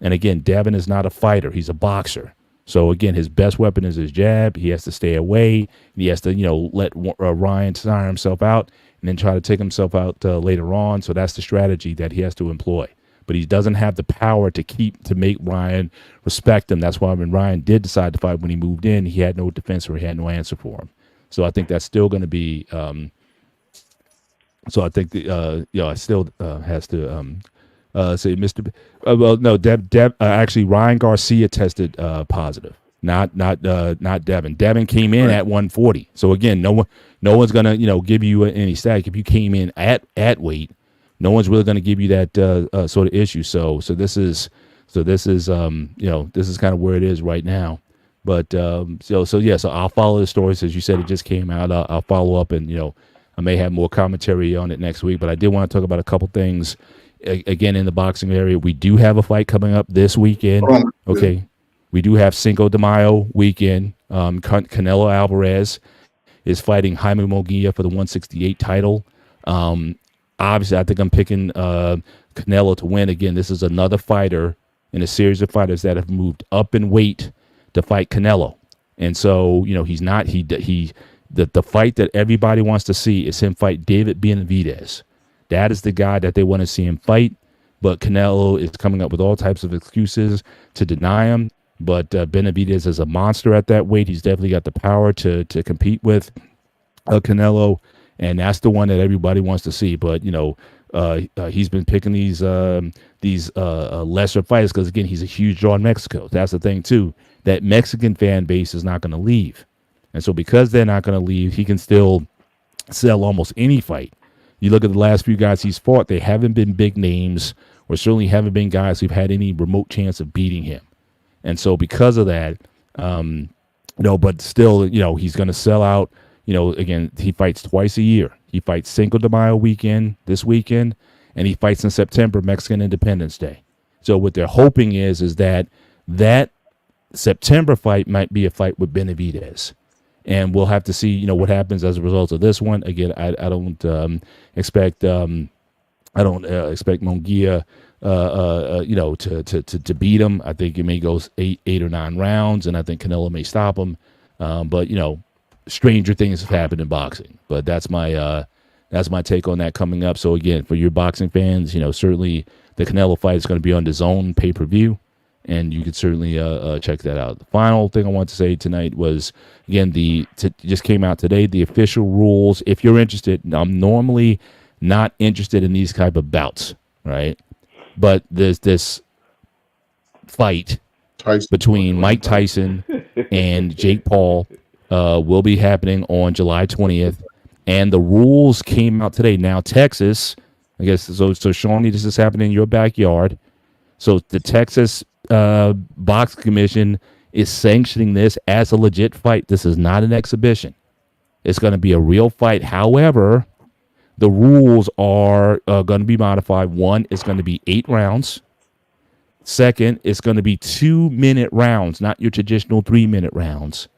Speaker 3: and again, Devin is not a fighter; he's a boxer. So again, his best weapon is his jab. He has to stay away. He has to, let Ryan tire himself out and then try to take himself out later on. So that's the strategy that he has to employ. But he doesn't have the power to make Ryan respect him. That's why when Ryan did decide to fight, when he moved in, he had no defense or he had no answer for him. So I think that's still going to be. So I think I still has to. Say Mr. Actually, Ryan Garcia tested positive, not Devin. Devin came in at 140. So again, no one's gonna give you any stack if you came in at weight. No one's really gonna give you that sort of issue. So this is this is kind of where it is right now. But so I'll follow the stories as you said. It just came out. I'll follow up and I may have more commentary on it next week. But I did want to talk about a couple things. Again, in the boxing area, we do have a fight coming up this weekend. Okay, we do have Cinco de Mayo weekend. Canelo Alvarez is fighting Jaime Munguia for the 168 title. Obviously, I think I'm picking Canelo to win. Again, this is another fighter in a series of fighters that have moved up in weight to fight Canelo. And so, the fight that everybody wants to see is him fight David Benavidez. That is the guy that they want to see him fight. But Canelo is coming up with all types of excuses to deny him. But Benavidez is a monster at that weight. He's definitely got the power to compete with Canelo. And that's the one that everybody wants to see. But, he's been picking these lesser fighters because, again, he's a huge draw in Mexico. That's the thing, too. That Mexican fan base is not going to leave. And so because they're not going to leave, he can still sell almost any fight. You look at the last few guys he's fought, they haven't been big names, or certainly haven't been guys who've had any remote chance of beating him. And so because of that, but still, he's going to sell out. Again, he fights twice a year. He fights Cinco de Mayo weekend, this weekend, and he fights in September, Mexican Independence Day. So what they're hoping is that September fight might be a fight with Benavidez. And we'll have to see, what happens as a result of this one. Again, I don't expect Munguia, to beat him. I think it may go 8 or 9 rounds, and I think Canelo may stop him. But stranger things have happened in boxing. But that's my take on that coming up. So again, for your boxing fans, certainly the Canelo fight is going to be on the DAZN pay-per-view. And you could certainly check that out. The final thing I want to say tonight was, again, just came out today, the official rules. If you're interested, I'm normally not interested in these type of bouts, right? But there's this fight between Mike Tyson and Jake Paul will be happening on July 20th. And the rules came out today. Now, Texas, I guess, so Shawnee, this is happening in your backyard. So the Texas Boxing Commission is sanctioning this as a legit fight. This is not an exhibition. It's going to be a real fight. However, the rules are going to be modified. One, it's going to be 8 rounds. Second, it's going to be 2-minute rounds, not your traditional 3-minute rounds.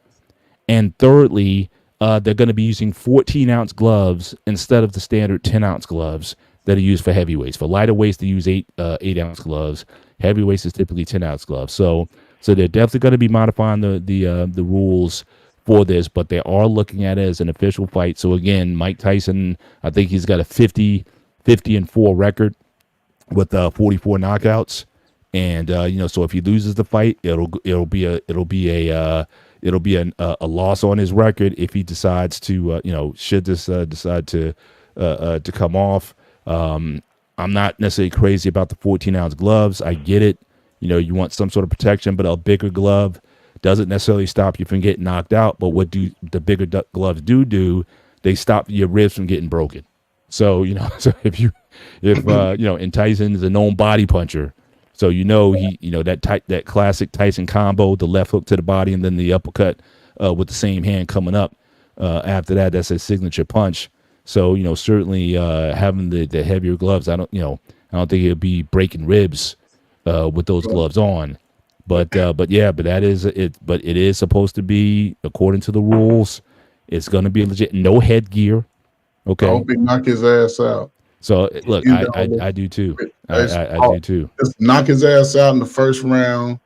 Speaker 3: And thirdly, they're going to be using 14-ounce gloves instead of the standard 10-ounce gloves that are used for heavyweights. For lighter weights, they use 8-ounce gloves. Heavyweights is typically 10-ounce gloves. So they're definitely going to be modifying the rules for this, but they are looking at it as an official fight. So again, Mike Tyson, I think he's got a 50-4 record with 44 knockouts, and so if he loses the fight, it'll be a loss on his record if he decides to should this decide to come off. I'm not necessarily crazy about the 14-ounce gloves. I get it. You want some sort of protection, but a bigger glove doesn't necessarily stop you from getting knocked out. But what do the bigger gloves do? They stop your ribs from getting broken. So, so if and Tyson is a known body puncher. So, he, that classic Tyson combo, the left hook to the body and then the uppercut with the same hand coming up after that, that's a signature punch. So, certainly having the heavier gloves, I don't think it'll be breaking ribs with those gloves on. But that is it. But it is supposed to be, according to the rules, it's going to be legit. No headgear. Okay.
Speaker 4: I hope he knock his ass out.
Speaker 3: So look, I do too. I do too.
Speaker 4: Just knock his ass out in the first round.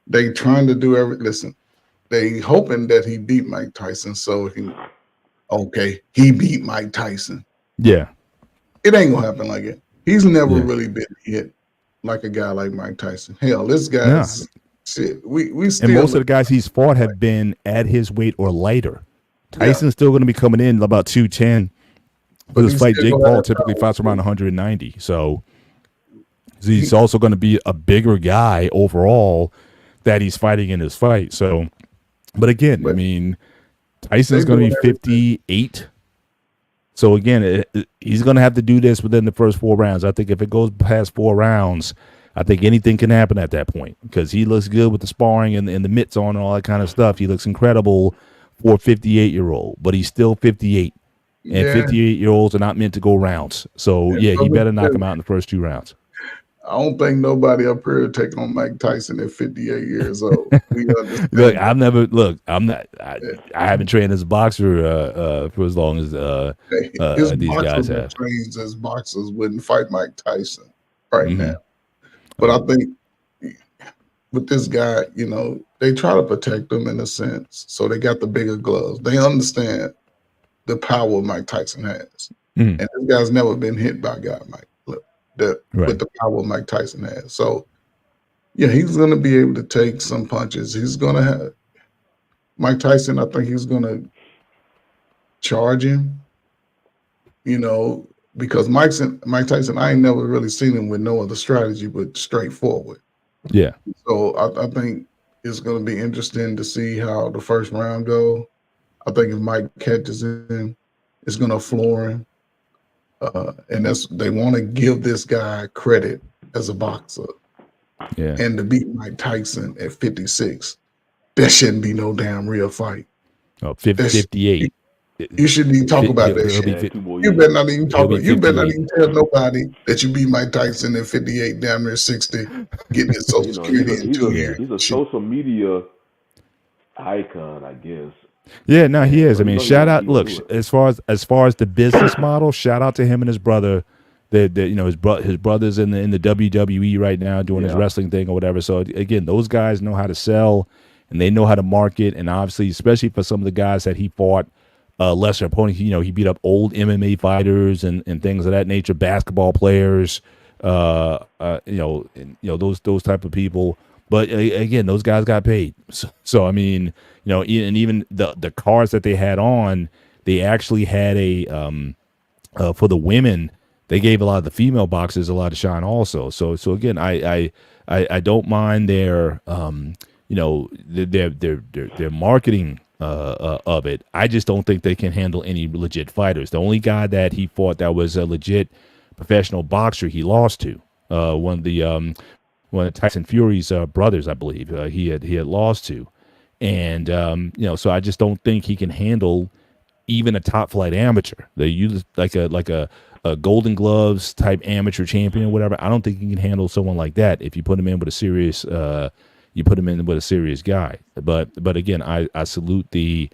Speaker 4: They trying to do listen. They hoping that he beat Mike Tyson, so he beat Mike Tyson.
Speaker 3: Yeah.
Speaker 4: It ain't gonna happen like it. He's never really been hit like a guy like Mike Tyson. Hell, this guy's shit. We still,
Speaker 3: and most of the guys he's fought have been at his weight or lighter. Tyson's still going to be coming in about 210. But his fight, Jake Paul typically fights around 190. So he's also going to be a bigger guy overall that he's fighting in his fight. So, but again, I mean, Tyson's going to be 58. So again, he's going to have to do this within the first 4 rounds. I think if it goes past 4 rounds, I think anything can happen at that point because he looks good with the sparring and the mitts on and all that kind of stuff. He looks incredible for a 58-year-old, but he's still 58. And 58-year-olds are not meant to go rounds. So, he better knock him out in the first 2 rounds.
Speaker 4: I don't think nobody up here will take on Mike Tyson at 58 years old.
Speaker 3: Look, I haven't trained as a boxer for as long as these guys have.
Speaker 4: Trained as boxers wouldn't fight Mike Tyson right now. But I think with this guy, they try to protect him in a sense. So they got the bigger gloves. They understand the power Mike Tyson has.
Speaker 3: Mhm.
Speaker 4: And this guy's never been hit by a guy with
Speaker 3: Right.
Speaker 4: the power Mike Tyson has. So yeah, he's gonna be able to take some punches. He's gonna have Mike Tyson, I think he's gonna charge him, because Mike Tyson, I ain't never really seen him with no other strategy but straightforward.
Speaker 3: Yeah.
Speaker 4: So I think it's going to be interesting to see how the first round go. I think if Mike catches him, it's going to floor him. And they want to give this guy credit as a boxer.
Speaker 3: Yeah.
Speaker 4: And to beat Mike Tyson at 56, that shouldn't be no damn real fight.
Speaker 3: Oh, 58.
Speaker 4: You shouldn't even talk about that shit. You better not even talk. You better not even tell nobody that you beat Mike Tyson at 58, damn near 60, getting his Social Security in 2 years.
Speaker 2: He's a social media icon, I guess.
Speaker 3: Yeah, no, he is. I mean, shout out. Look, as far as the business model, shout out to him and his brother. His brother's in the WWE right now doing his wrestling thing or whatever. So again, those guys know how to sell and they know how to market. And obviously, especially for some of the guys that he fought. Lesser opponents, he beat up old MMA fighters and things of that nature, basketball players, those type of people. But again, those guys got paid. So I mean, and even the cards that they had on, they actually had for the women, they gave a lot of the female boxers a lot of shine also. So again, I don't mind their marketing of it. I just don't think they can handle any legit fighters. The only guy that he fought that was a legit professional boxer, he lost to one of Tyson Fury's brothers, I believe. He had lost to, and so I just don't think he can handle even a top flight amateur. They use like a Golden Gloves type amateur champion or whatever. I don't think he can handle someone like that if you put him in with a serious. You put him in with a serious guy, but again, I salute the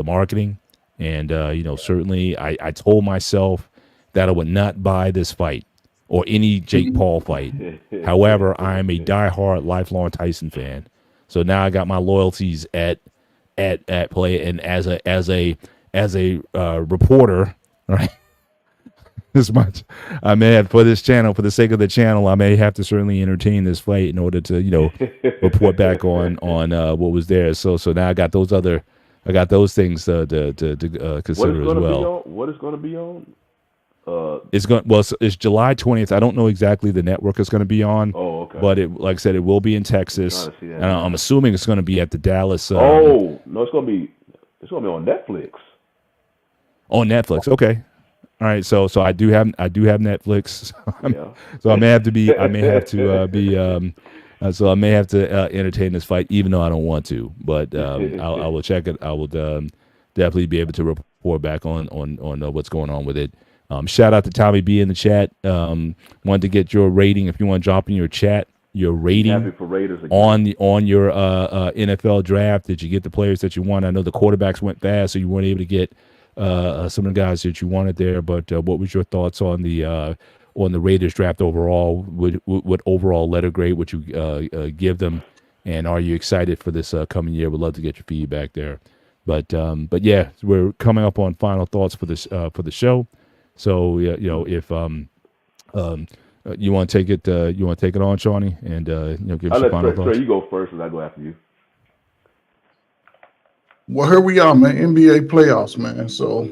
Speaker 3: marketing, and certainly I told myself that I would not buy this fight or any Jake Paul fight. However, I am a diehard, lifelong Tyson fan, so now I got my loyalties at play, and as a reporter, right. As much I may have for this channel, for the sake of the channel, I may have to certainly entertain this fight in order to, report back on what was there. So now I got those things to consider as well.
Speaker 2: What is going to be on?
Speaker 3: It's July 20th. I don't know exactly the network it's going to be on.
Speaker 2: Oh, okay.
Speaker 3: But like I said, it will be in Texas, and I'm assuming it's going to be at the Dallas.
Speaker 2: No, it's going to be on Netflix.
Speaker 3: On Netflix, okay. All right, so I do have Netflix, so I may have to entertain this fight, even though I don't want to. But I will check it. I will definitely be able to report back on what's going on with it. Shout out to Tommy B in the chat. Wanted to get your rating. If you want to drop in your chat, your rating
Speaker 2: for Raiders
Speaker 3: on your NFL draft. Did you get the players that you want? I know the quarterbacks went fast, so you weren't able to get some of the guys that you wanted there, but what was your thoughts on the Raiders draft overall? What overall letter grade would you give them, and are you excited for this coming year? Would love to get your feedback there. But yeah, we're coming up on final thoughts for the show. So if you want to take it on, Shawnee, and give us your final thoughts.
Speaker 2: Trey, you go first, and I go after you.
Speaker 4: Well, here we are, man. NBA playoffs, man. So,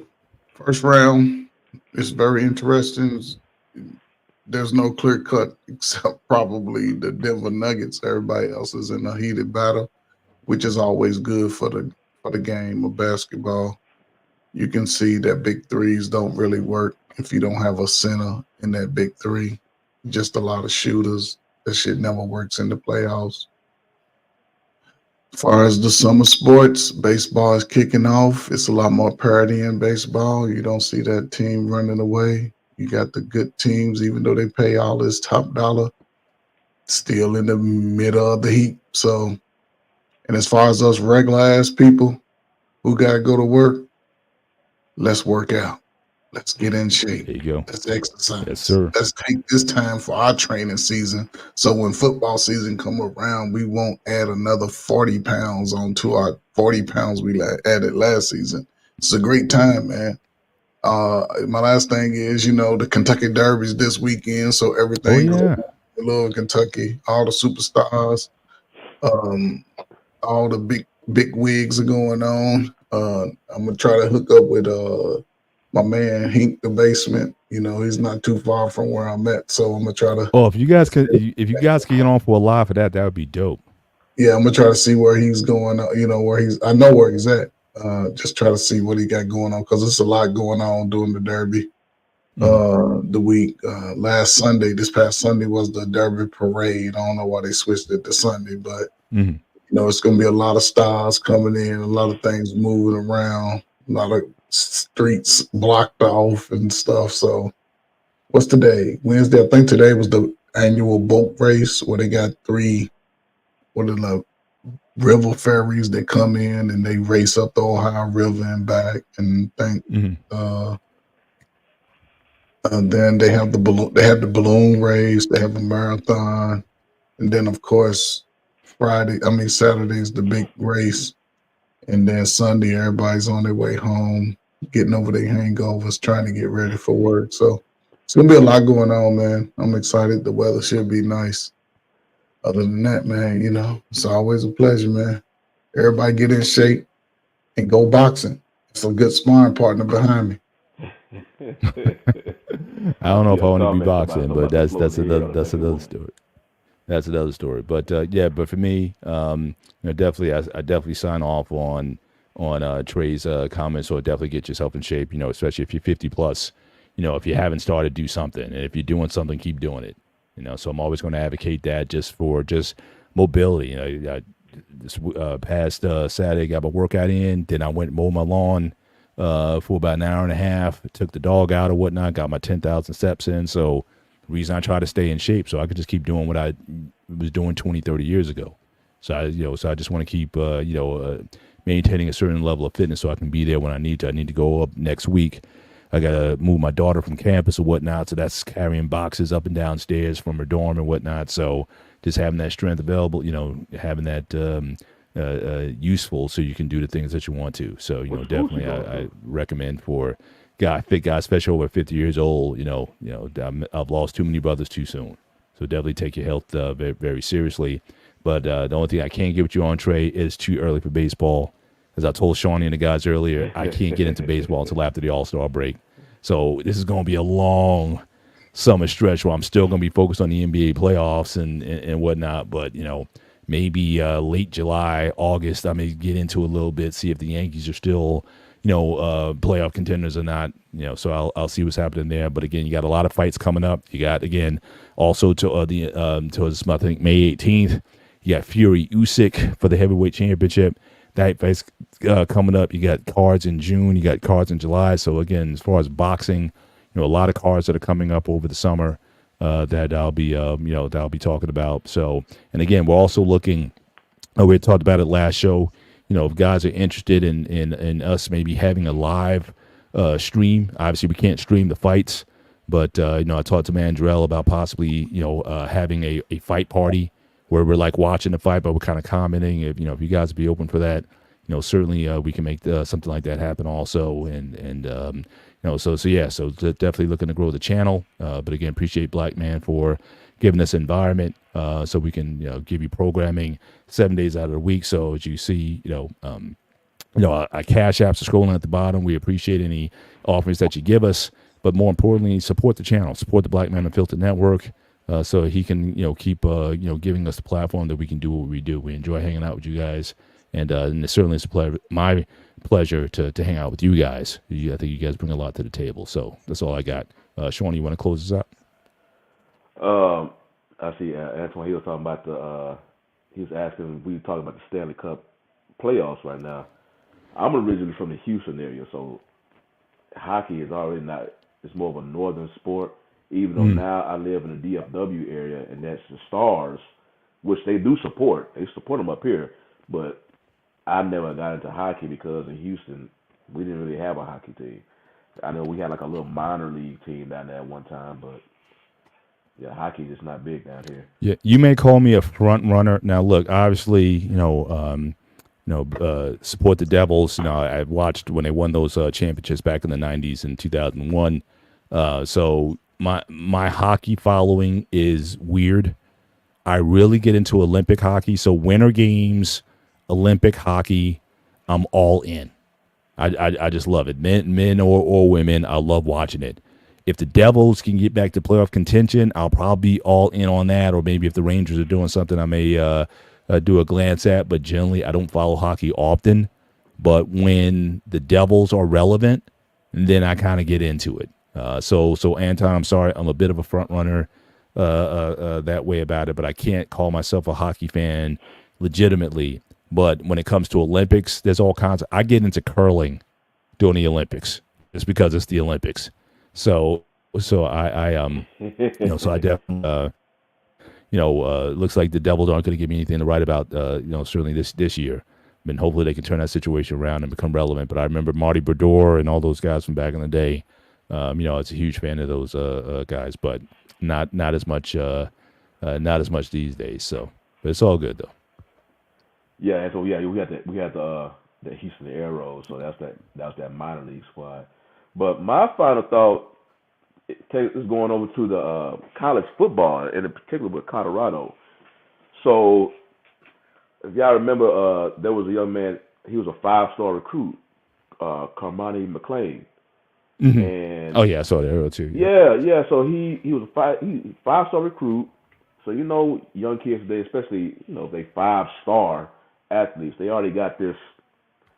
Speaker 4: first round is very interesting. There's no clear cut except probably the Denver Nuggets. Everybody else is in a heated battle, which is always good for the game of basketball. You can see that big threes don't really work if you don't have a center in that big three. Just a lot of shooters. That shit never works in the playoffs. As far as the summer sports, baseball is kicking off. It's a lot more parity in baseball. You don't see that team running away. You got the good teams, even though they pay all this top dollar, still in the middle of the heap. So, and as far as us regular ass people who got to go to work, let's work out. Let's get in shape.
Speaker 3: There you go.
Speaker 4: Let's
Speaker 3: Yes,
Speaker 4: exercise.
Speaker 3: sir.
Speaker 4: Let's take this time for our training season. So when football season come around, we won't add another 40 pounds onto our 40 pounds we added last season. It's a great time, man. My last thing is, the Kentucky Derby's this weekend, so
Speaker 3: Oh
Speaker 4: everything goes
Speaker 3: yeah.
Speaker 4: in love Kentucky. All the superstars, um, all the big wigs are going on. I'm gonna try to hook up with my man Hink the Basement. He's not too far from where I'm at, so I'm gonna try to.
Speaker 3: Oh, if you guys can get on for a live for that would be dope.
Speaker 4: Yeah, I'm gonna try to see where he's going. Where he's. I know where he's at. Just try to see what he got going on because there's a lot going on during the Derby. The week this past Sunday was the Derby parade. I don't know why they switched it to Sunday, but
Speaker 3: Mhm.
Speaker 4: it's going to be a lot of stars coming in, a lot of things moving around, a lot of streets blocked off and stuff. So what's today? Wednesday. I think today was the annual boat race where they got three, what are the river ferries that come in and they race up the Ohio River and back. And then they have the balloon. They have the balloon race. They have a marathon, and then of course Saturday's the big race, and then Sunday everybody's on their way home, getting over their hangovers, trying to get ready for work. So it's gonna be a lot going on, man. I'm excited. The weather should be nice. Other than that, man, it's always a pleasure, man. Everybody get in shape and go boxing. It's a good sparring partner behind me.
Speaker 3: I don't know if I want to be
Speaker 2: Comment
Speaker 3: boxing, but that's
Speaker 2: that's
Speaker 3: another story. That's another story. But but for me, definitely, I definitely sign off on Trey's comments. So definitely get yourself in shape. Especially if you're 50 plus. If you haven't started, do something, and if you're doing something, keep doing it. So I'm always going to advocate that just for mobility. This past Saturday, got my workout in. Then I went and mowed my lawn for about an hour and a half. Took the dog out or whatnot. Got my 10,000 steps in. So the reason I try to stay in shape so I could just keep doing what I was doing 20, 30 years ago. So I just want to keep maintaining a certain level of fitness so I can be there when I need to. I need to go up next week. I got to move my daughter from campus or whatnot. So that's carrying boxes up and down stairs from her dorm and whatnot. So just having that strength available, having that useful so you can do the things that you want to. So, definitely I recommend for fit guys, especially over 50 years old, I've lost too many brothers too soon. So definitely take your health very, very seriously. But the only thing I can't get with you on, Trey, is too early for baseball. As I told Shawnee and the guys earlier, I can't get into baseball until after the All-Star break. So this is going to be a long summer stretch where I'm still going to be focused on the NBA playoffs and whatnot. But, maybe late July, August, I may get into a little bit, see if the Yankees are still, playoff contenders or not. So I'll see what's happening there. But again, you got a lot of fights coming up. You got, again, also towards I think May 18th, you got Fury Usyk for the heavyweight championship. That fight's coming up. You got cards in June. You got cards in July. So again, as far as boxing, a lot of cards that are coming up over the summer that I'll be talking about. So, and again, we're also looking. We talked about it last show. If guys are interested in us maybe having a live stream. Obviously, we can't stream the fights, but I talked to Mandrell about possibly having a fight party where we're like watching the fight, but we're kind of commenting. If you guys would be open for that, certainly we can make something like that happen also. So definitely looking to grow the channel. But again, appreciate Black Man for giving us environment so we can give you programming 7 days out of the week. So as you see, our cash apps are scrolling at the bottom. We appreciate any offerings that you give us, but more importantly, support the channel, support the Black Man Unfiltered Network. So he can, keep, giving us the platform that we can do what we do. We enjoy hanging out with you guys, and it certainly is my pleasure to hang out with you guys. I think you guys bring a lot to the table. So that's all I got. Sean, you want to close this out?
Speaker 2: I see Antoine. He was talking about he was asking. We were talking about the Stanley Cup playoffs right now. I'm originally from the Houston area, so hockey is already not. It's more of a northern sport. Even though now I live in the DFW area, and that's the Stars, which they do support. They support them up here, but I never got into hockey because in Houston we didn't really have a hockey team. I know we had like a little minor league team down there at one time, but yeah, hockey's just not big down here.
Speaker 3: Yeah, you may call me a front runner. Now, look, obviously, support the Devils. I watched when they won those championships back in the '90s and 2001. So my hockey following is weird. I really get into Olympic hockey. So Winter Games, Olympic hockey, I'm all in. I just love it. Men or women, I love watching it. If the Devils can get back to playoff contention, I'll probably be all in on that. Or maybe if the Rangers are doing something, I may do a glance at. But generally, I don't follow hockey often. But when the Devils are relevant, then I kind of get into it. So Anton, I'm sorry, I'm a bit of a front runner that way about it. But I can't call myself a hockey fan legitimately. But when it comes to Olympics, there's all kinds of. I get into curling during the Olympics just because it's the Olympics. So I so I definitely looks like the Devils aren't going to give me anything to write about certainly this year. I mean, hopefully they can turn that situation around and become relevant. But I remember Marty Brodeur and all those guys from back in the day. I was a huge fan of those guys, but not as much these days. So, but it's all good though.
Speaker 2: Yeah, and so yeah, we had the Houston Aeros, so that was that minor league squad. But my final thought is going over to the college football, and in particular with Colorado. So, if y'all remember, there was a young man. He was a 5-star recruit, Carmani McClain.
Speaker 3: Mm-hmm.
Speaker 2: And
Speaker 3: oh yeah, I saw that earlier too.
Speaker 2: Yeah. So he was a 5-star recruit. So young kids today, especially if they 5-star athletes, they already got this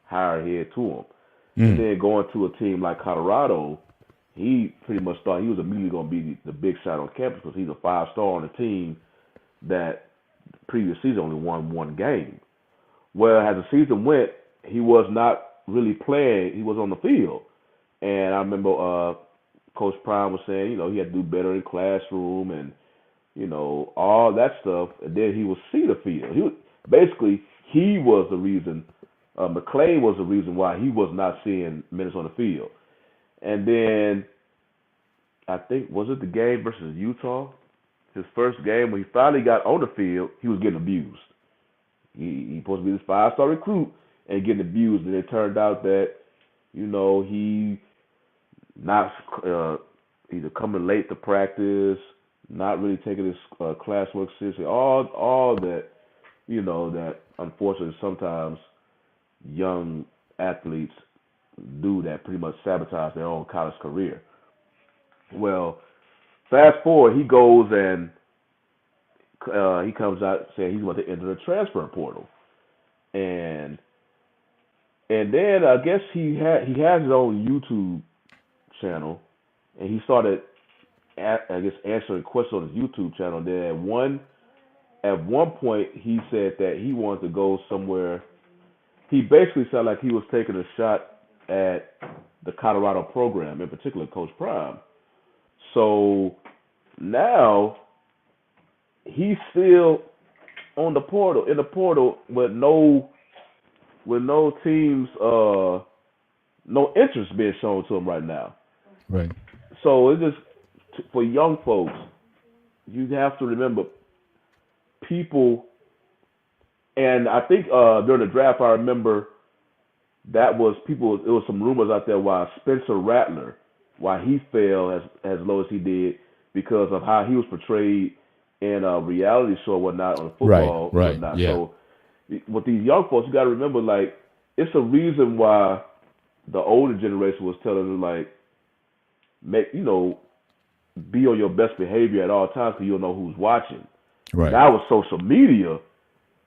Speaker 2: higher head to them. And then going to a team like Colorado, he pretty much thought he was immediately going to be the big shot on campus because he's a 5-star on a team that the previous season only won one game. Well, as the season went, he was not really playing. He was on the field. And I remember Coach Prime was saying, he had to do better in classroom and, all that stuff. And then he would see the field. He was the reason. McClain was the reason why he was not seeing minutes on the field. And then I think, was it the game versus Utah? His first game, when he finally got on the field, he was getting abused. He supposed to be this 5-star recruit and getting abused. And it turned out that, he not either coming late to practice, not really taking his classwork seriously, all that, that unfortunately sometimes young athletes do that pretty much sabotage their own college career. Well, fast forward, he goes and he comes out saying he's going to enter the transfer portal, and then I guess he has his own YouTube channel, and he started answering questions on his YouTube channel. And then at one point he said that he wanted to go somewhere. He basically sounded like he was taking a shot at the Colorado program, in particular Coach Prime. So now he's still in the portal with no teams, no interest being shown to him right now.
Speaker 3: Right.
Speaker 2: So it's just for young folks, you have to remember people. And I think during the draft, I remember that was people. It was some rumors out there why Spencer Rattler, why he fell as low as he did because of how he was portrayed in a reality show or whatnot on football.
Speaker 3: Right.
Speaker 2: Whatnot.
Speaker 3: Yeah.
Speaker 2: So with these young folks, you got to remember, like, it's a reason why the older generation was telling them, like, be on your best behavior at all times because you'll know who's watching.
Speaker 3: Right.
Speaker 2: Now with social media,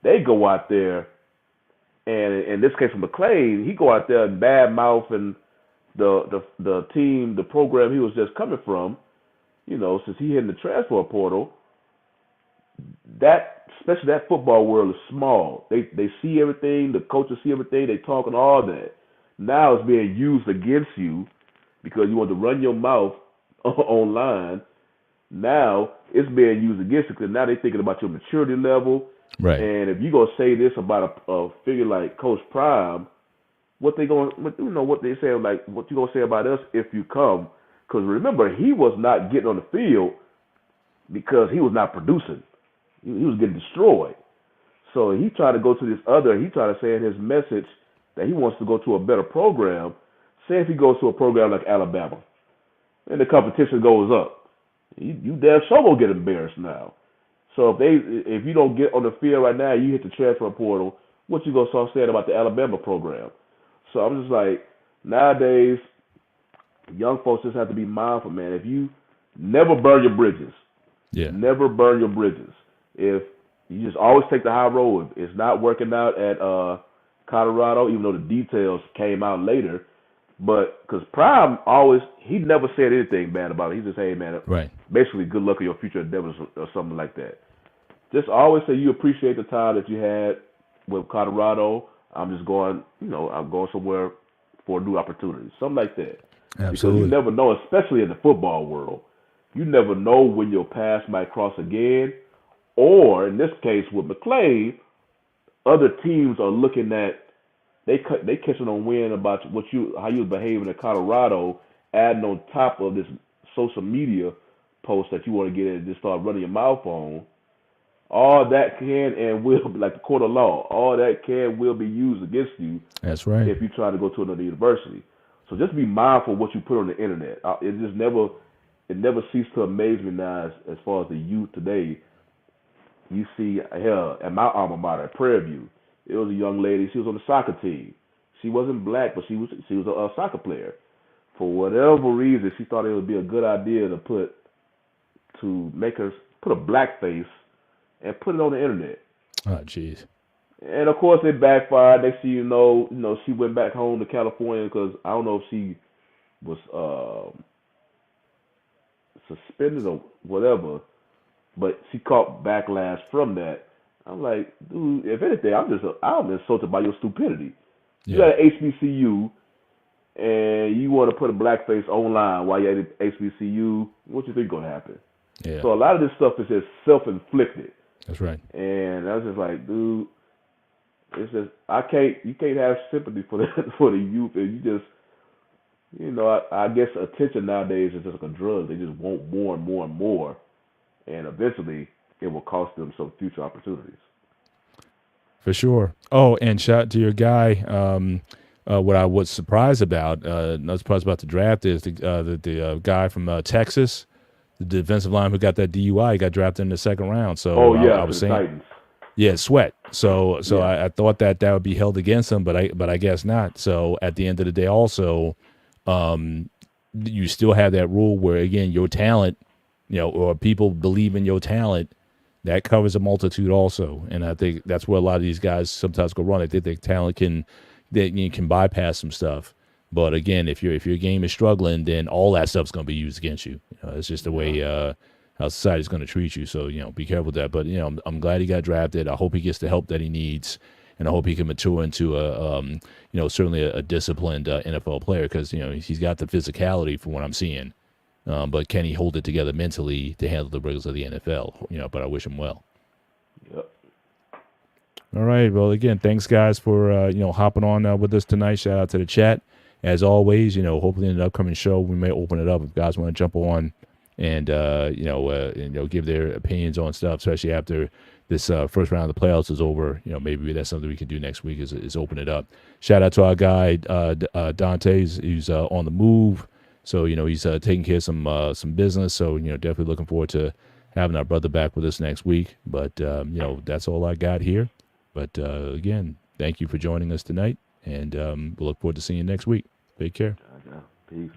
Speaker 2: they go out there, and in this case for McClain, he go out there and badmouth and the team, the program he was just coming from, since he hit in the transfer portal. That, especially that football world, is small. They see everything, the coaches see everything, they talk and all that. Now it's being used against you because you want to run your mouth online. Now it's being used against you because now they're thinking about your maturity level.
Speaker 3: Right.
Speaker 2: And if you're going to say this about a figure like Coach Prime, what they going, what they say, like what you gonna say about us if you come? Because remember, he was not getting on the field because he was not producing. He was getting destroyed. So he tried to go to this other. He tried to say in his message that he wants to go to a better program. Say if he goes to a program like Alabama, and the competition goes up, you damn sure gonna get embarrassed now. So if you don't get on the field right now, you hit the transfer portal. What you gonna start saying about the Alabama program? So I'm just like, nowadays, young folks just have to be mindful, man. If you never burn your bridges, never burn your bridges. If you just always take the high road, if it's not working out at Colorado, even though the details came out later. But because Prime he never said anything bad about it. He just, hey, man, basically, good luck in your future endeavors or something like that. Just always say you appreciate the time that you had with Colorado. I'm just going, I'm going somewhere for a new opportunity, something like that.
Speaker 3: Absolutely.
Speaker 2: Because you never know, especially in the football world, you never know when your paths might cross again. Or in this case with McClain, other teams are looking at they catching on wind about how you was behaving in Colorado, adding on top of this social media post that you want to get in and just start running your mouth on. All that can and will be, like the court of law, all that can and will be used against you.
Speaker 3: That's right.
Speaker 2: If you try to go to another university. So just be mindful of what you put on the internet. It never ceases to amaze me now as far as the youth today. You see, hell, at my alma mater, at Prairie View, it was a young lady. She was on the soccer team. She wasn't black, but she was a soccer player. For whatever reason, she thought it would be a good idea to put a black face and put it on the internet.
Speaker 3: Oh, jeez.
Speaker 2: And of course, it backfired. Next thing you know, she went back home to California because I don't know if she was suspended or whatever, but she caught backlash from that. I'm like, dude, if anything, I'm insulted by your stupidity. You got an HBCU, and you want to put a blackface online while you're at HBCU. What you think gonna happen?
Speaker 3: Yeah.
Speaker 2: So a lot of this stuff is just self-inflicted.
Speaker 3: That's right.
Speaker 2: And I was just like, dude, it's just you can't have sympathy for the youth, and you just, I guess attention nowadays is just like a drug. They just want more and more and more, and eventually it will cost them some future opportunities.
Speaker 3: For sure. Oh, and shout out to your guy. What I was surprised about, not surprised about the draft is the guy from Texas, the defensive lineman who got that DUI, he got drafted in the second round. So I was saying,
Speaker 2: Titans.
Speaker 3: Yeah, Sweat. So I thought that would be held against him, but I guess not. So at the end of the day, also, you still have that rule where, again, your talent, or people believe in your talent, that covers a multitude also. And I think that's where a lot of these guys sometimes go wrong. They think their talent can bypass some stuff. But again, if your game is struggling, then all that stuff's going to be used against you. It's just the way how society's going to treat you. So, be careful with that. But, I'm glad he got drafted. I hope he gets the help that he needs. And I hope he can mature into certainly a disciplined NFL player because, he's got the physicality from what I'm seeing. But can he hold it together mentally to handle the rigors of the NFL? But I wish him well.
Speaker 2: Yep.
Speaker 3: All right. Well, again, thanks, guys, for, hopping on with us tonight. Shout out to the chat. As always, hopefully in an upcoming show, we may open it up if guys want to jump on and, give their opinions on stuff, especially after this first round of the playoffs is over. Maybe that's something we can do next week is open it up. Shout out to our guy, Dante, who's on the move. So, he's taking care of some business. So, definitely looking forward to having our brother back with us next week. But, that's all I got here. But, again, thank you for joining us tonight. And we'll look forward to seeing you next week. Take care.
Speaker 2: Peace.